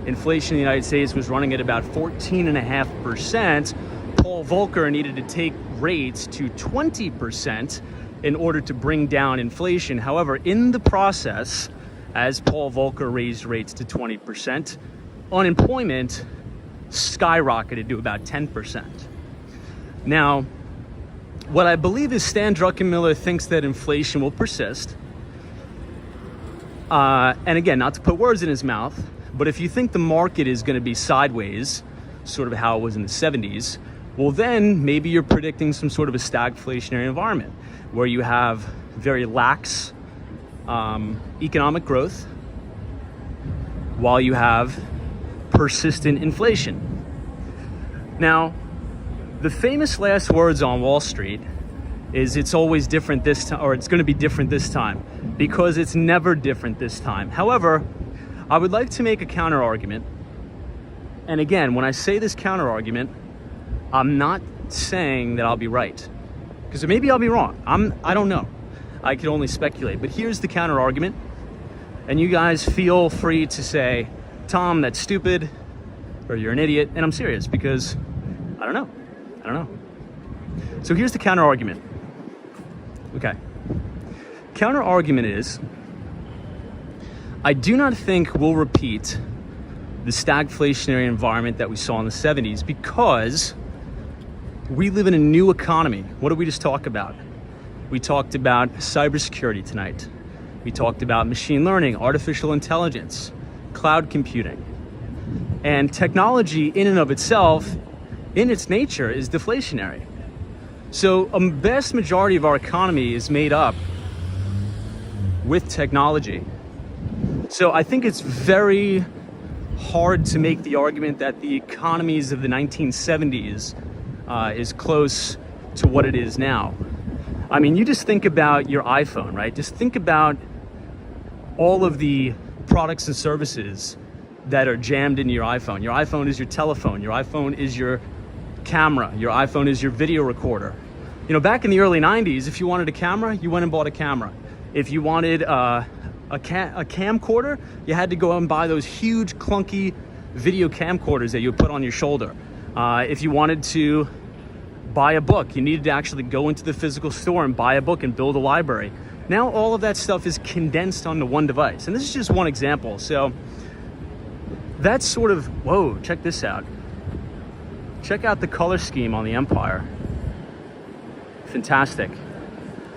inflation in the United States was running at about 14.5%. Paul Volcker needed to take rates to 20% in order to bring down inflation. However, in the process, as Paul Volcker raised rates to 20%, unemployment skyrocketed to about 10%. Now, what I believe is Stan Druckenmiller thinks that inflation will persist. And again, not to put words in his mouth, but if you think the market is going to be sideways, sort of how it was in the 70s, well then maybe you're predicting some sort of a stagflationary environment where you have very lax economic growth while you have persistent inflation. Now, the famous last words on Wall Street is it's always different this time, or it's going to be different this time, because it's never different this time. However, I would like to make a counter argument. And again, when I say this counter argument, I'm not saying that I'll be right, because maybe I'll be wrong. I don't know. I can only speculate. But here's the counter argument. And you guys feel free to say, Tom, that's stupid, or you're an idiot. And I'm serious, because I don't know. So here's the counter argument. Okay. Counter argument is, I do not think we'll repeat the stagflationary environment that we saw in the 70s, because we live in a new economy. What did we just talk about? We talked about cybersecurity tonight. We talked about machine learning, artificial intelligence, cloud computing. And technology in and of itself, in its nature, is deflationary. So a vast majority of our economy is made up with technology. So I think it's very hard to make the argument that the economies of the 1970s is close to what it is now. I mean, you just think about your iPhone, right? Just think about all of the products and services that are jammed into your iPhone. Your iPhone is your telephone. Your iPhone is your camera. Your iPhone is your video recorder. You know, back in the early 90s, if you wanted a camera, you went and bought a camera. If you wanted a camcorder, you had to go and buy those huge, clunky video camcorders that you would put on your shoulder. If you wanted to buy a book, you needed to actually go into the physical store and buy a book and build a library. Now all of that stuff is condensed onto one device. And this is just one example. So that's sort of, whoa, check this out. Check out the color scheme on the Empire. Fantastic.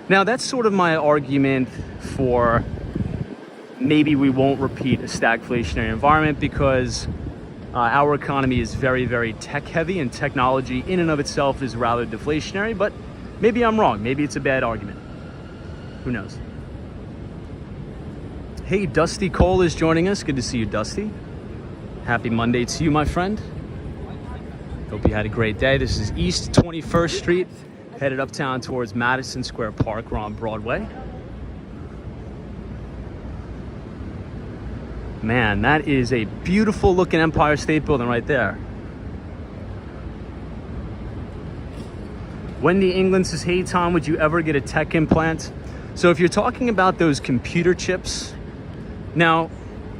Now that's sort of my argument for maybe we won't repeat a stagflationary environment, because our economy is very, very tech heavy, and technology in and of itself is rather deflationary, but maybe I'm wrong. Maybe it's a bad argument. Who knows? Hey, Dusty Cole is joining us. Good to see you, Dusty. Happy Monday to you, my friend. Hope you had a great day. This is East 21st Street, headed uptown towards Madison Square Park. We're on Broadway. Man, that is a beautiful looking Empire State Building right there. Wendy England says, hey Tom, would you ever get a tech implant? So if you're talking about those computer chips, now,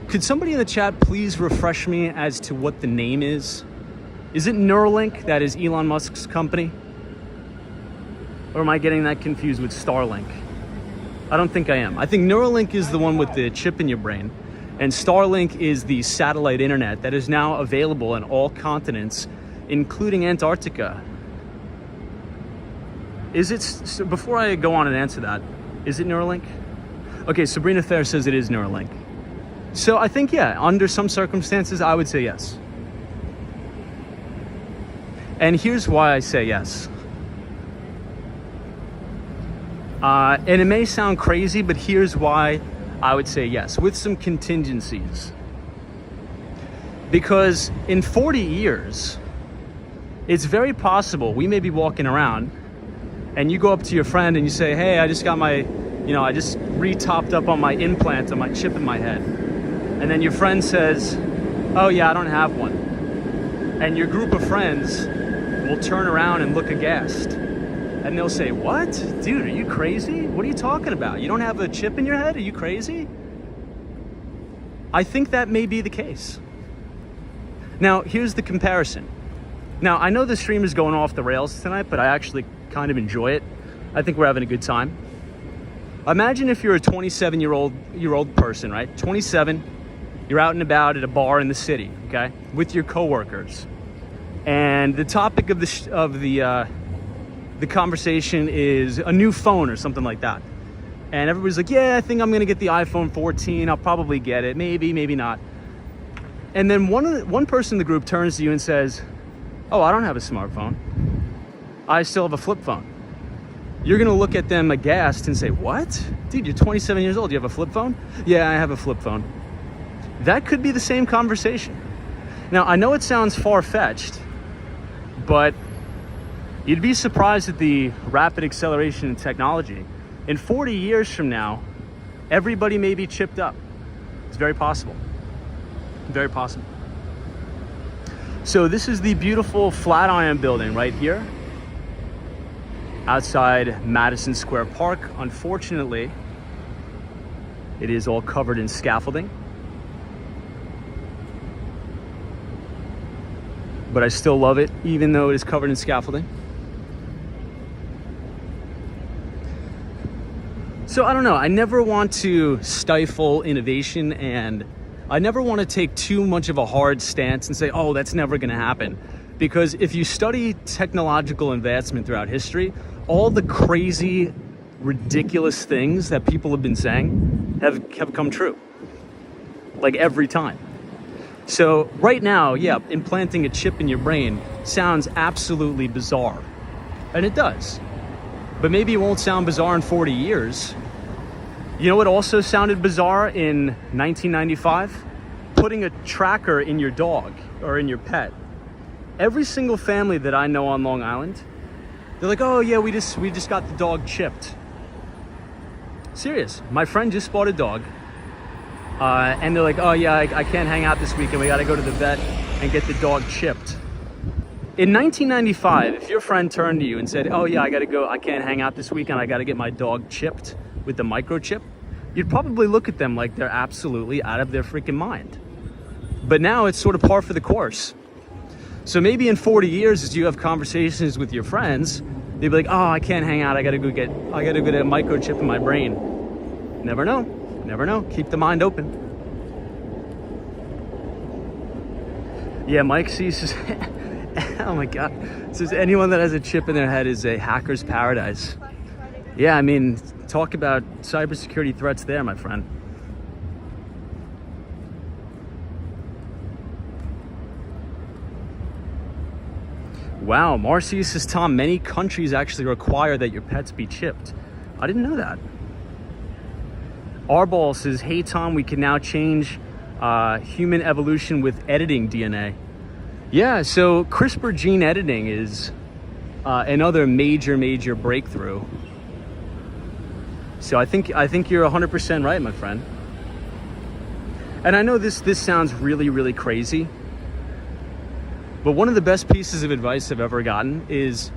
could somebody in the chat please refresh me as to what the name is? Is it Neuralink? That is Elon Musk's company? Or am I getting that confused with Starlink? I don't think I am. I think Neuralink is the one with the chip in your brain, and Starlink is the satellite internet that is now available in all continents, including Antarctica. Is it, so before I go on and answer that, is it Neuralink? Okay, Sabrina Thayer says it is Neuralink. So I think, yeah, under some circumstances, I would say yes. And here's why I say yes. And it may sound crazy, but here's why I would say yes, with some contingencies. Because in 40 years, it's very possible we may be walking around and you go up to your friend and you say, hey, I just got my, I just re-topped up on my implant, on my chip in my head. And then your friend says, oh yeah, I don't have one. And your group of friends will turn around and look aghast. And they'll say, what? Dude, are you crazy? What are you talking about? You don't have a chip in your head? Are you crazy? I think that may be the case. Now, here's the comparison. Now, I know the stream is going off the rails tonight, but I actually kind of enjoy it. I think we're having a good time. Imagine if you're a 27-year-old person, right? 27, you're out and about at a bar in the city, okay, with your coworkers, and the topic of the conversation is a new phone or something like that, and everybody's like, yeah, I think I'm gonna get the iPhone 14. I'll probably get it, maybe not. And then one person in the group turns to you and says, oh, I don't have a smartphone. I still have a flip phone. You're gonna look at them aghast and say, what? Dude, you're 27 years old, you have a flip phone? Yeah, I have a flip phone. That could be the same conversation. Now, I know it sounds far-fetched, but you'd be surprised at the rapid acceleration in technology. In 40 years from now, everybody may be chipped up. It's very possible. Very possible. So this is the beautiful Flatiron building right here, outside Madison Square Park. Unfortunately, it is all covered in scaffolding. But I still love it, even though it is covered in scaffolding. So I don't know, I never want to stifle innovation, and I never want to take too much of a hard stance and say, oh, that's never going to happen. Because if you study technological advancement throughout history, all the crazy, ridiculous things that people have been saying have come true. Like every time. So right now, yeah, implanting a chip in your brain sounds absolutely bizarre. And it does. But maybe it won't sound bizarre in 40 years. You know what also sounded bizarre in 1995? Putting a tracker in your dog or in your pet. Every single family that I know on Long Island, they're like, oh yeah, we just got the dog chipped. Serious. My friend just bought a dog. And they're like, oh yeah, I can't hang out this weekend. We got to go to the vet and get the dog chipped. In 1995, if your friend turned to you and said, oh yeah, I got to go, I can't hang out this weekend, I got to get my dog chipped with the microchip, you'd probably look at them like they're absolutely out of their freaking mind. But now it's sort of par for the course. So maybe in 40 years, as you have conversations with your friends, they'd be like, oh, I can't hang out. I gotta go get a microchip in my brain. Never know. Never know. Keep the mind open. Yeah, Mike C says, oh my God. Says anyone that has a chip in their head is a hacker's paradise. Yeah, I mean, talk about cybersecurity threats there, my friend. Wow, Marcy says, Tom, many countries actually require that your pets be chipped. I didn't know that. Arball says, hey Tom, we can now change human evolution with editing DNA. Yeah, so CRISPR gene editing is another major breakthrough. So I think you're 100% right, my friend. And I know this sounds really crazy, but one of the best pieces of advice I've ever gotten is,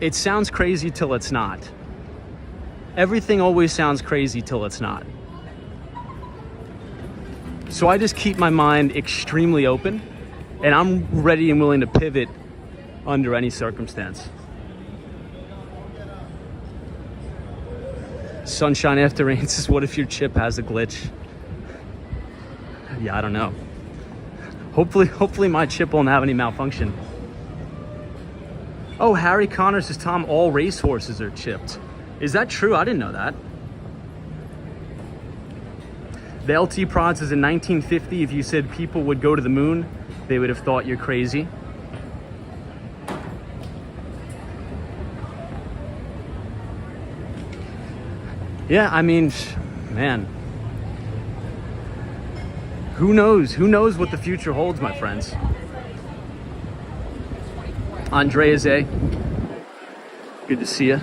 it sounds crazy till it's not. Everything always sounds crazy till it's not. So I just keep my mind extremely open, and I'm ready and willing to pivot under any circumstance. Sunshine after rain says, what if your chip has a glitch? Yeah, I don't know. Hopefully my chip won't have any malfunction. Oh, Harry Connor says, Tom, all racehorses are chipped. Is that true? I didn't know that. The LT Prod says, in 1950, if you said people would go to the moon, they would have thought you're crazy. Yeah, I mean, man. Who knows? Who knows what the future holds, my friends? Andrea Zay, good to see you.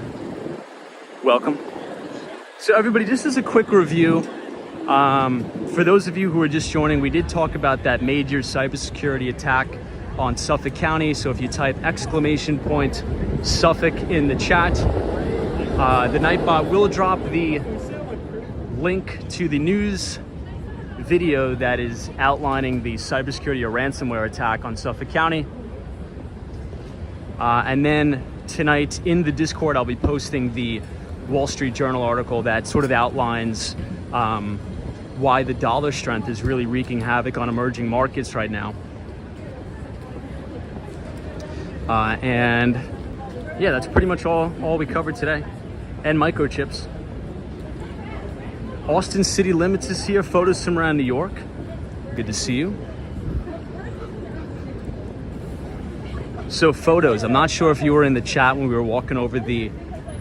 Welcome. So everybody, just as a quick review, for those of you who are just joining, we did talk about that major cybersecurity attack on Suffolk County. So if you type !Suffolk in the chat, the Nightbot will drop the link to the news video that is outlining the cybersecurity or ransomware attack on Suffolk County. And then tonight in the Discord, I'll be posting the Wall Street Journal article that sort of outlines why the dollar strength is really wreaking havoc on emerging markets right now. And yeah, that's pretty much all we covered today. And microchips. Austin City Limits is here. Photos from around New York. Good to see you. So photos. I'm not sure if you were in the chat when we were walking over the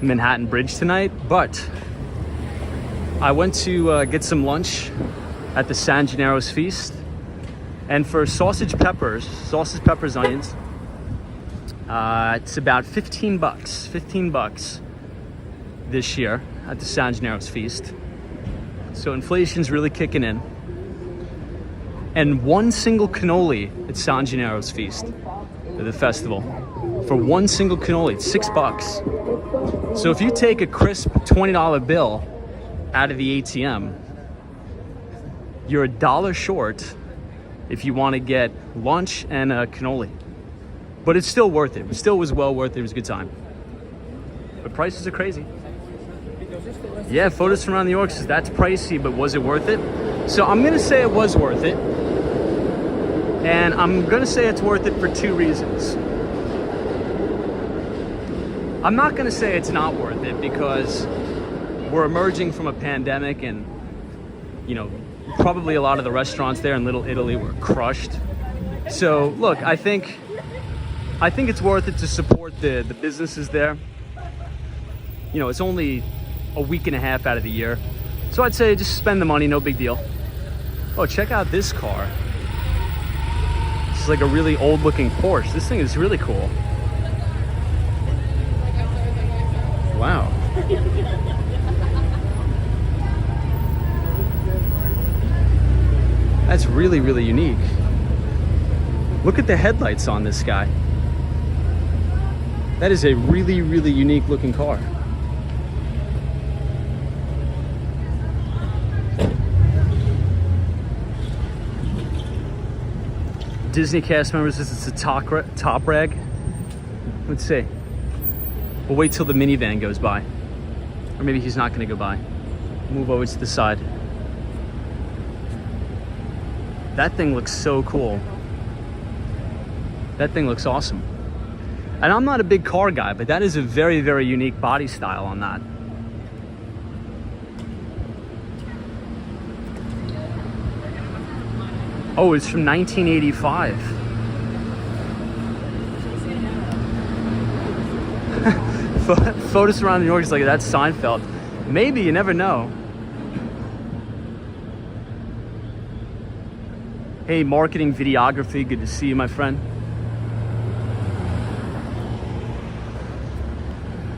Manhattan Bridge tonight, but I went to get some lunch at the San Gennaro's Feast. And for sausage peppers, onions, it's about $15 this year at the San Gennaro's Feast. So inflation's really kicking in. And one single cannoli at San Gennaro's Feast, the festival, for one single cannoli, it's $6. So if you take a crisp $20 bill out of the ATM, you're $1 short if you want to get lunch and a cannoli. But it's still worth it. It still was well worth it. It was a good time. But prices are crazy. Yeah, photos from around New York says that's pricey, but was it worth it? So I'm gonna say it was worth it. And I'm gonna say it's worth it for two reasons. I'm not gonna say it's not worth it because we're emerging from a pandemic and, you know, probably a lot of the restaurants there in Little Italy were crushed. So look, I think it's worth it to support the businesses there. You know, it's only a week and a half out of the year. So I'd say just spend the money, no big deal. Oh, check out this car. This is like a really old looking Porsche. This thing is really cool. Wow. That's really, really unique. Look at the headlights on this guy. That is a really, really unique looking car. Disney cast members, this is the top rag. Let's see. We'll wait till the minivan goes by. Or maybe he's not gonna go by. Move over to the side. That thing looks so cool. That thing looks awesome. And I'm not a big car guy, but that is a very, very unique body style on that. Oh, it's from 1985. Photos around New York is like, that's Seinfeld. Maybe, you never know. Hey, marketing videography, good to see you, my friend.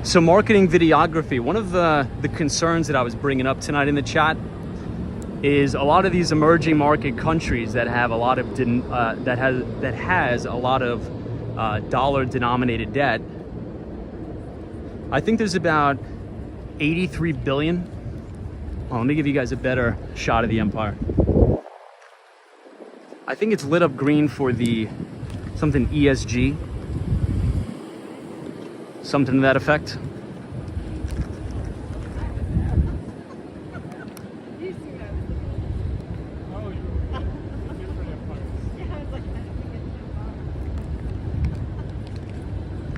So marketing videography, one of the concerns that I was bringing up tonight in the chat is a lot of these emerging market countries that have a lot of that has a lot of dollar denominated debt. I think there's about 83 billion. Oh, let me give you guys a better shot of the empire. I think it's lit up green for the something ESG, something to that effect.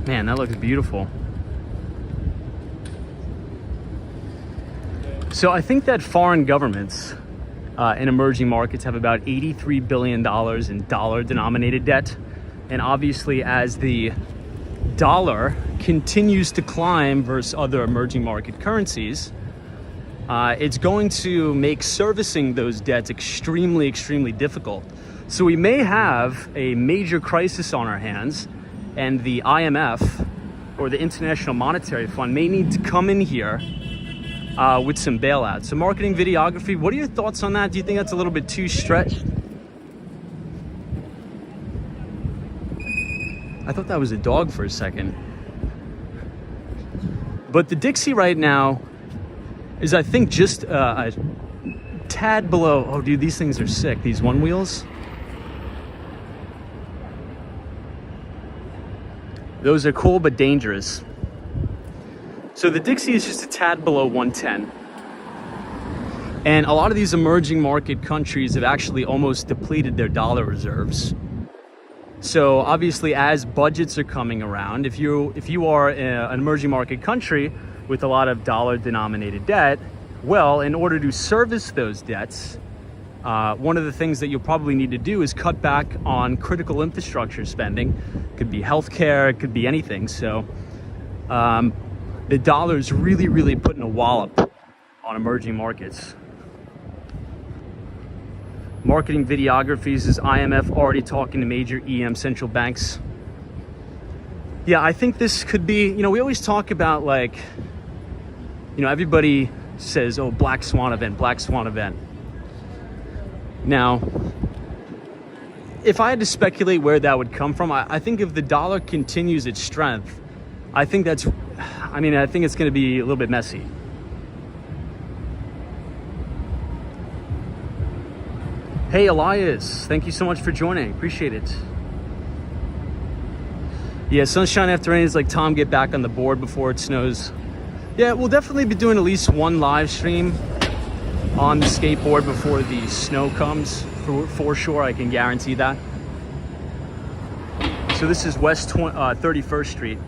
Man, that looks beautiful. So I think that foreign governments in emerging markets have about $83 billion in dollar-denominated debt. And obviously, as the dollar continues to climb versus other emerging market currencies, it's going to make servicing those debts extremely, extremely difficult. So we may have a major crisis on our hands, and the IMF, or the International Monetary Fund, may need to come in here with some bailouts. So marketing videography, what are your thoughts on that? Do you think that's a little bit too stretched? I thought that was a dog for a second. But the Dixie right now is, I think, just a tad below. Oh, dude, these things are sick. These one wheels. Those are cool, but dangerous. So the Dixie is just a tad below 110. And a lot of these emerging market countries have actually almost depleted their dollar reserves. So obviously, as budgets are coming around, if you are an emerging market country with a lot of dollar-denominated debt, well, in order to service those debts, one of the things that you'll probably need to do is cut back on critical infrastructure spending. It could be healthcare, it could be anything. So the dollar's really, really putting a wallop on emerging markets. Marketing videographies, is IMF already talking to major EM central banks? Yeah, I think this could be, we always talk about, like, everybody says, oh, black swan event, black swan event. Now, if I had to speculate where that would come from, I think if the dollar continues its strength, I think it's going to be a little bit messy. Hey, Elias, thank you so much for joining. Appreciate it. Yeah, sunshine after rain is like, Tom, get back on the board before it snows. Yeah, we'll definitely be doing at least one live stream on the skateboard before the snow comes, for sure. I can guarantee that. So this is West 31st Street.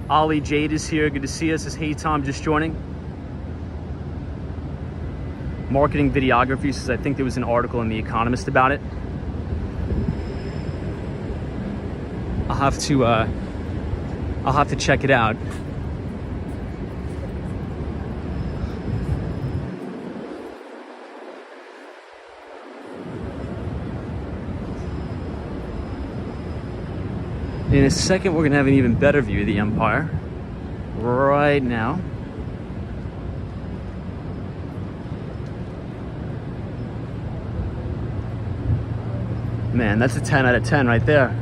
Ollie Jade is here. Good to see us. Says, hey, Tom, just joining. Marketing videography says, I think there was an article in The Economist about it. I'll have to check it out. In a second, we're gonna have an even better view of the empire. Right now. Man, that's a 10 out of 10 right there.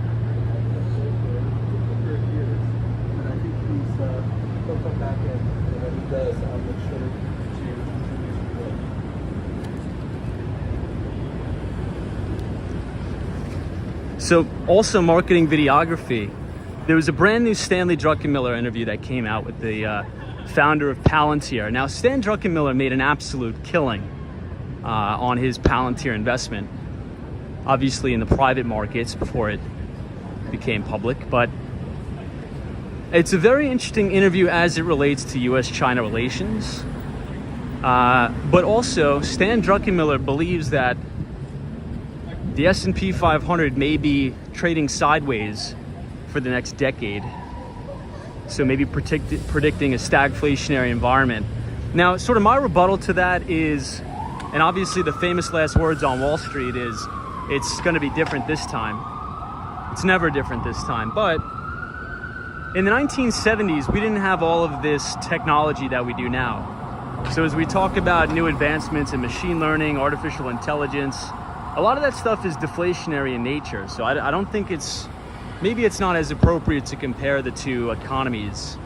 So also marketing videography. There was a brand new Stanley Druckenmiller interview that came out with the founder of Palantir. Now, Stan Druckenmiller made an absolute killing on his Palantir investment, obviously in the private markets before it became public, but it's a very interesting interview as it relates to US-China relations. But also, Stan Druckenmiller believes that the S&P 500 may be trading sideways for the next decade. So maybe predicting a stagflationary environment. Now, sort of my rebuttal to that is, and obviously the famous last words on Wall Street is, it's going to be different this time. It's never different this time. But in the 1970s, we didn't have all of this technology that we do now. So as we talk about new advancements in machine learning, artificial intelligence, a lot of that stuff is deflationary in nature. So I don't think maybe it's not as appropriate to compare the two economies.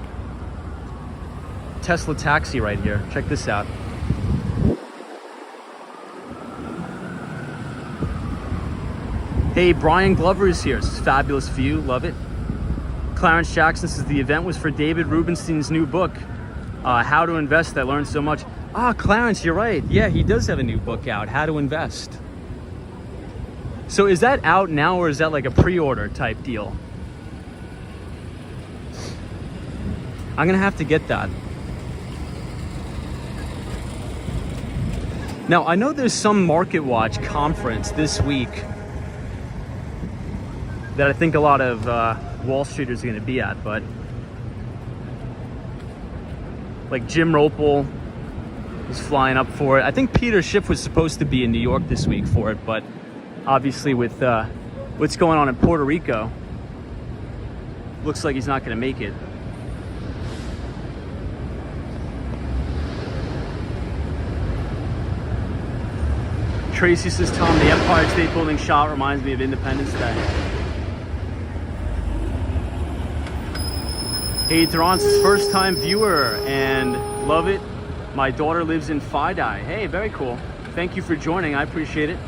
Tesla taxi right here. Check this out. Hey, Brian Glover is here. This is fabulous view. Love it. Clarence Jackson says the event was for David Rubenstein's new book, How to Invest. I learned so much. Clarence, you're right. Yeah, he does have a new book out, How to Invest. So is that out now, or is that like a pre-order type deal? I'm gonna have to get that. Now, I know there's some Market Watch conference this week that I think a lot of Wall Streeters are gonna be at, but like Jim Ropel is flying up for it. I think Peter Schiff was supposed to be in New York this week for it, but obviously with what's going on in Puerto Rico, looks like he's not going to make it. Tracy says, Tom, the Empire State Building shot reminds me of Independence Day. Hey, Durant's first time viewer and love it. My daughter lives in Fidei. Hey, very cool. Thank you for joining. I appreciate it.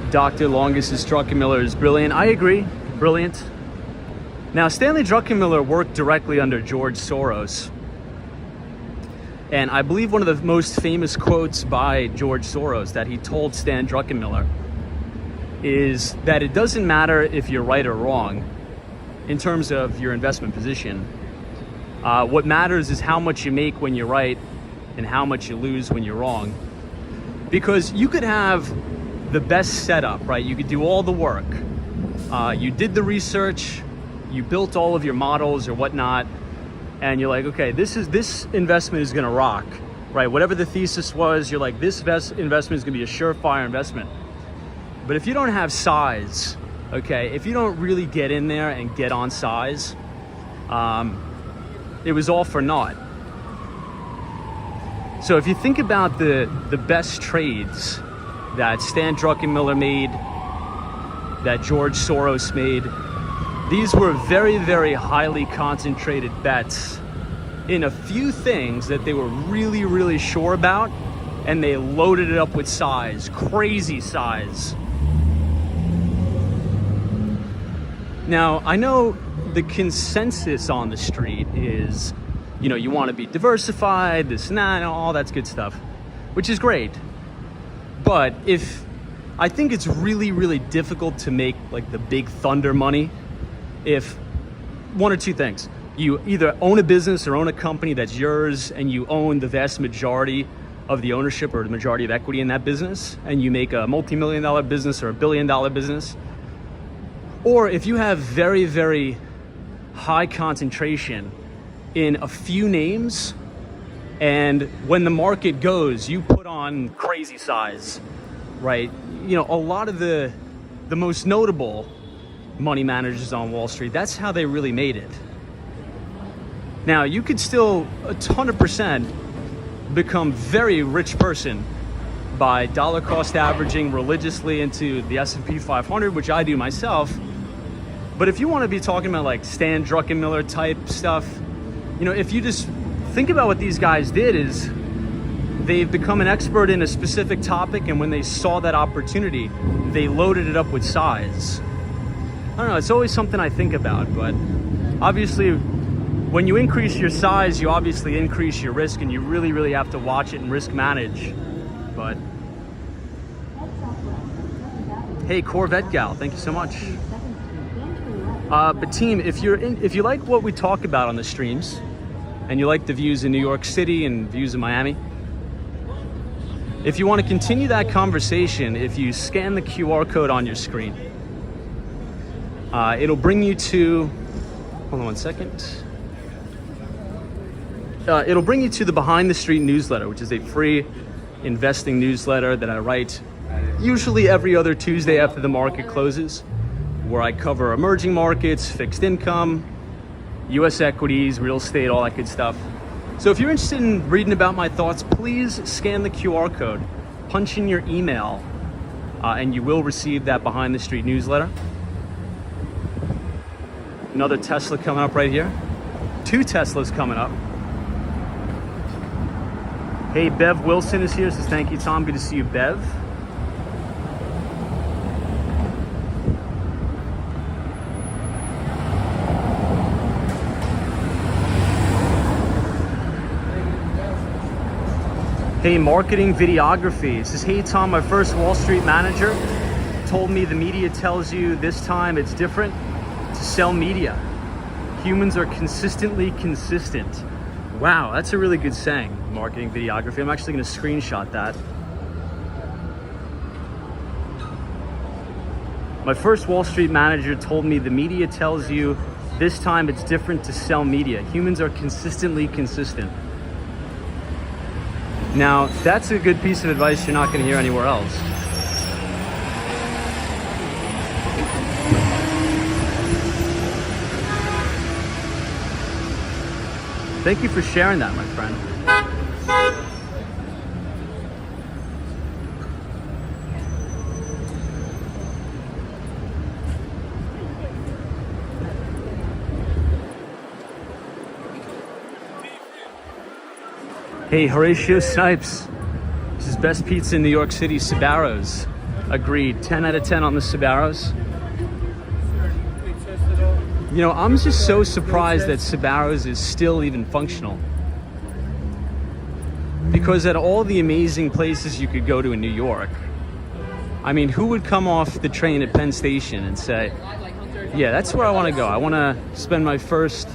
Dr. Longus' Druckenmiller is brilliant. I agree, brilliant. Now, Stanley Druckenmiller worked directly under George Soros. And I believe one of the most famous quotes by George Soros that he told Stan Druckenmiller is that it doesn't matter if you're right or wrong in terms of your investment position. What matters is how much you make when you're right and how much you lose when you're wrong. Because you could have the best setup, right? You could do all the work. You did the research, you built all of your models or whatnot, and you're like, okay, this investment is gonna rock, right? Whatever the thesis was, you're like, this investment is gonna be a surefire investment. But if you don't have size, okay, if you don't really get in there and get on size, it was all for naught. So if you think about the best trades that Stan Druckenmiller made, that George Soros made, these were very, very highly concentrated bets in a few things that they were really, really sure about, and they loaded it up with size, crazy size. Now, I know the consensus on the street is, you know, you want to be diversified, this and that, and all that's good stuff, which is great. But I think it's really, really difficult to make like the big thunder money if one or two things. You either own a business or own a company that's yours and you own the vast majority of the ownership or the majority of equity in that business, and you make a multi-million-dollar business or a billion-dollar business. Or if you have very, very high concentration in a few names, and when the market goes, you put on crazy size, right? You know, a lot of the most notable money managers on Wall Street, that's how they really made it. Now, you could still 100% become very rich person by dollar cost averaging religiously into the S&P 500, which I do myself. But if you want to be talking about like Stan Druckenmiller type stuff, you know, if you just think about what these guys did is they've become an expert in a specific topic, and when they saw that opportunity, they loaded it up with size. I don't know, it's always something I think about, but obviously when you increase your size, you obviously increase your risk, and you really have to watch it and risk manage. But hey, Corvette Gal, thank you so much. But team, if you like what we talk about on the streams, and you like the views in New York City and views in Miami, if you want to continue that conversation, if you scan the QR code on your screen, it'll bring you to, hold on one second. It'll bring you to the Behind the Street newsletter, which is a free investing newsletter that I write usually every other Tuesday after the market closes, where I cover emerging markets, fixed income, US equities, real estate, all that good stuff. So if you're interested in reading about my thoughts, please scan the QR code, punch in your email, and you will receive that Behind the Street newsletter. Another Tesla coming up right here. 2 Teslas coming up. Hey, Bev Wilson is here, says thank you, Tom. Good to see you, Bev. Hey, Marketing Videography says, hey Tom, my first Wall Street manager told me the media tells you this time it's different to sell media. Humans are consistently consistent. Wow, that's a really good saying, Marketing Videography. I'm actually gonna screenshot that. My first Wall Street manager told me the media tells you this time it's different to sell media. Humans are consistently consistent. Now, that's a good piece of advice you're not going to hear anywhere else. Thank you for sharing that, my friend. Hey, Horatio Snipes. This is best pizza in New York City, Sbarro's. Agreed, 10 out of 10 on the Sbarro's. You know, I'm just so surprised that Sbarro's is still even functional. Because at all the amazing places you could go to in New York, I mean, who would come off the train at Penn Station and say, yeah, that's where I want to go. I want to spend my first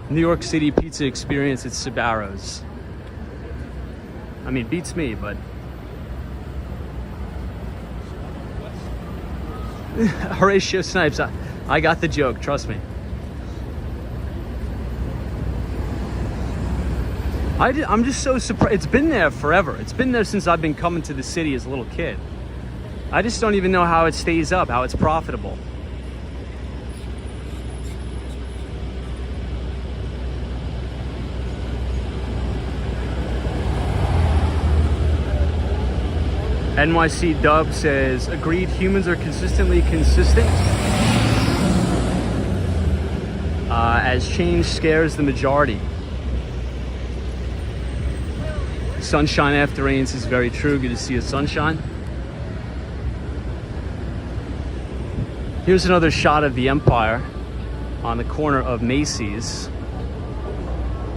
New York City pizza experience at Sbarro's. I mean, beats me, but Horatio Snipes, I got the joke, trust me. I'm just so surprised. It's been there forever. It's been there since I've been coming to the city as a little kid. I just don't even know how it stays up, how it's profitable. NYC Dub says, agreed, humans are consistently consistent. As change scares the majority. Sunshine after rains is very true. Good to see you, Sunshine. Here's another shot of the Empire on the corner of Macy's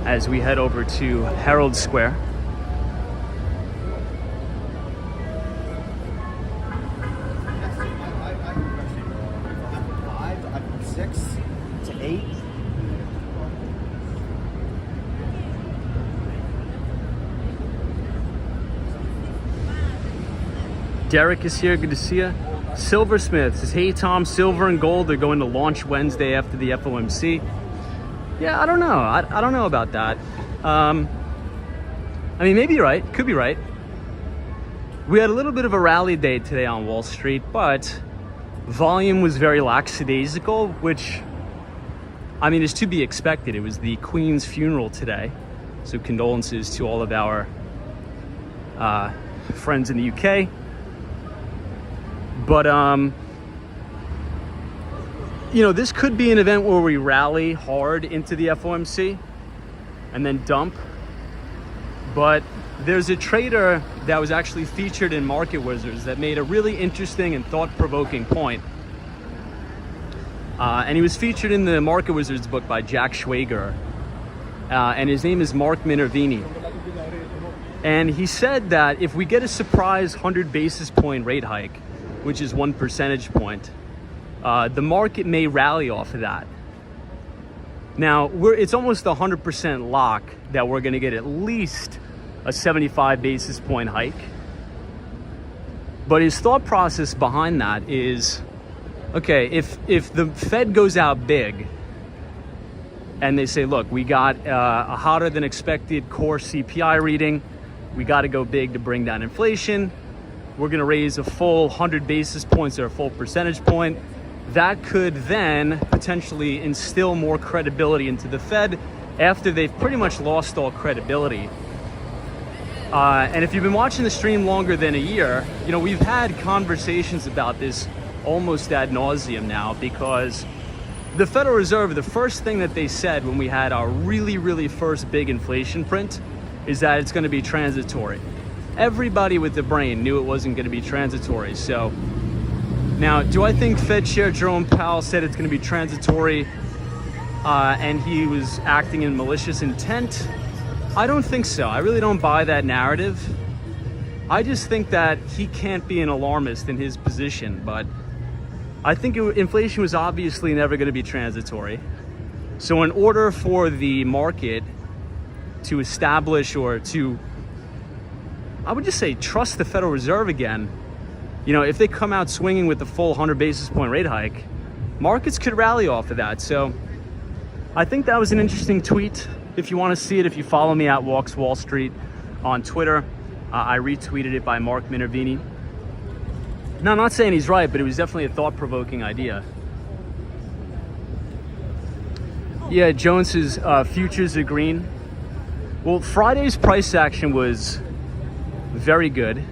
as we head over to Herald Square. Derek is here, good to see you. Silversmith says, hey Tom, silver and gold are going to launch Wednesday after the FOMC. Yeah, I don't know. I don't know about that. I mean, maybe you're right, could be right. We had a little bit of a rally day today on Wall Street, but volume was very lackadaisical, which, I mean, is to be expected. It was the Queen's funeral today. So condolences to all of our friends in the UK. But, you know, this could be an event where we rally hard into the FOMC and then dump. But there's a trader that was actually featured in Market Wizards that made a really interesting and thought-provoking point. And he was featured in the Market Wizards book by Jack Schwager. And his name is Mark Minervini. And he said that if we get a surprise 100 basis point rate hike, which is 1 percentage point, the market may rally off of that. Now, it's almost 100% lock that we're going to get at least a 75 basis point hike. But his thought process behind that is, okay, if the Fed goes out big and they say, look, we got a hotter than expected core CPI reading, we got to go big to bring down inflation, we're going to raise a full 100 basis points or a full percentage point, that could then potentially instill more credibility into the Fed after they've pretty much lost all credibility. And if you've been watching the stream longer than a year, you know, we've had conversations about this almost ad nauseum now, because the Federal Reserve, the first thing that they said when we had our really first big inflation print is that it's going to be transitory. Everybody with the brain knew it wasn't going to be transitory. So now, do I think Fed Chair Jerome Powell said it's going to be transitory and he was acting in malicious intent? I don't think so. I really don't buy that narrative. I just think that he can't be an alarmist in his position, but I think inflation was obviously never going to be transitory. So in order for the market to establish, or to, I would just say, trust the Federal Reserve again, you know, if they come out swinging with the full 100 basis point rate hike, markets could rally off of that. So I think that was an interesting tweet. If you want to see it, if you follow me at Walks Wall Street on Twitter, I retweeted it by Mark Minervini. Now, I'm not saying he's right, but it was definitely a thought-provoking idea. Yeah, Jones's futures are green. Well, Friday's price action was very good.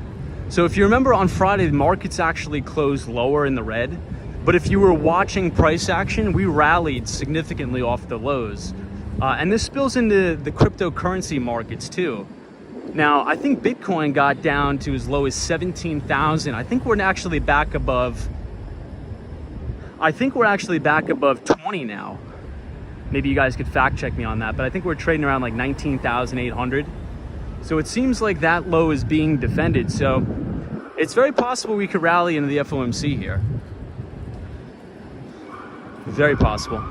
So if you remember, on Friday, the markets actually closed lower in the red. But if you were watching price action, we rallied significantly off the lows. And this spills into the cryptocurrency markets too. Now, I think Bitcoin got down to as low as 17,000. I think we're actually back above 20 now. Maybe you guys could fact check me on that, but I think we're trading around like 19,800. So it seems like that low is being defended. So it's very possible we could rally into the FOMC here. Very possible.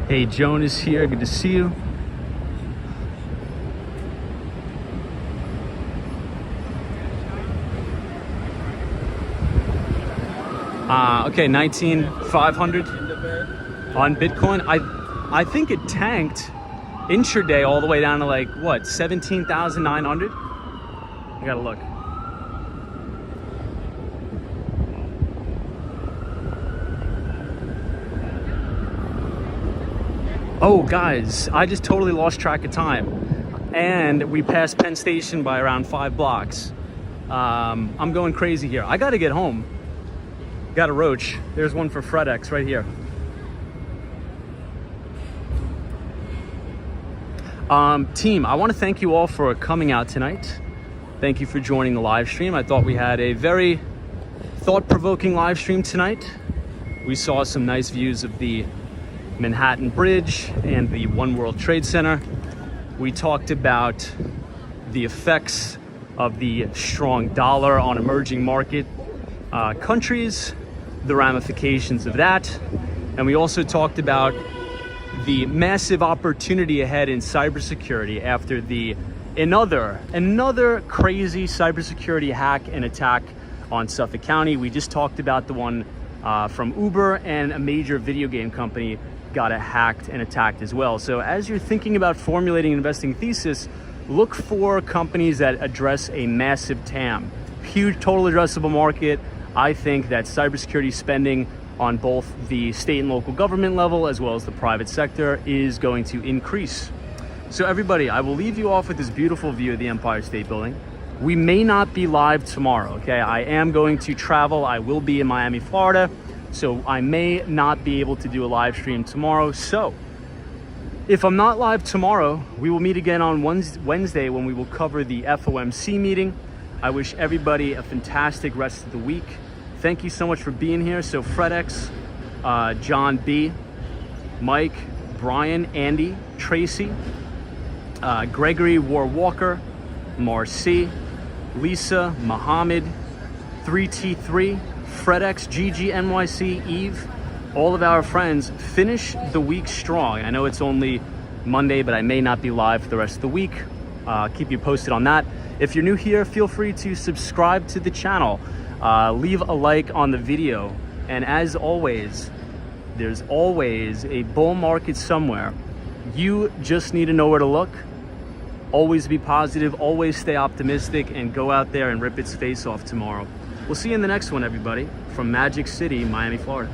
Hey, Joan is here. Good to see you. Okay, 19,500 on Bitcoin. I think it tanked intraday all the way down to like, what, 17,900? I gotta look. Oh, guys, I just totally lost track of time. And we passed Penn Station by around 5 blocks. I'm going crazy here. I gotta get home. Got a roach. There's one for FredEx right here. Team, I want to thank you all for coming out tonight. Thank you for joining the live stream. I thought we had a very thought-provoking live stream tonight. We saw some nice views of the Manhattan Bridge and the One World Trade Center. We talked about the effects of the strong dollar on emerging market countries, the ramifications of that, and we also talked about the massive opportunity ahead in cybersecurity after another crazy cybersecurity hack and attack on Suffolk County. We just talked about the one from Uber, and a major video game company got hacked and attacked as well. So as you're thinking about formulating an investing thesis, look for companies that address a massive TAM, huge total addressable market. I think that cybersecurity spending on both the state and local government level as well as the private sector is going to increase. So everybody, I will leave you off with this beautiful view of the Empire State Building. We may not be live tomorrow, okay? I am going to travel. I will be in Miami, Florida So I may not be able to do a live stream tomorrow. So if I'm not live tomorrow, we will meet again on Wednesday when we will cover the FOMC meeting. I wish everybody a fantastic rest of the week. Thank you so much for being here. So FredX, John B, Mike, Brian, Andy, Tracy, Gregory War Walker, Marcy, Lisa, Muhammad, 3T3, FredX, Gigi, NYC, Eve, all of our friends, finish the week strong. I know it's only Monday, but I may not be live for the rest of the week. Keep you posted on that. If you're new here, feel free to subscribe to the channel. Leave a like on the video. And as always, there's always a bull market somewhere. You just need to know where to look. Always be positive, always stay optimistic, and go out there and rip its face off tomorrow. We'll see you in the next one, everybody, from Magic City, Miami, Florida.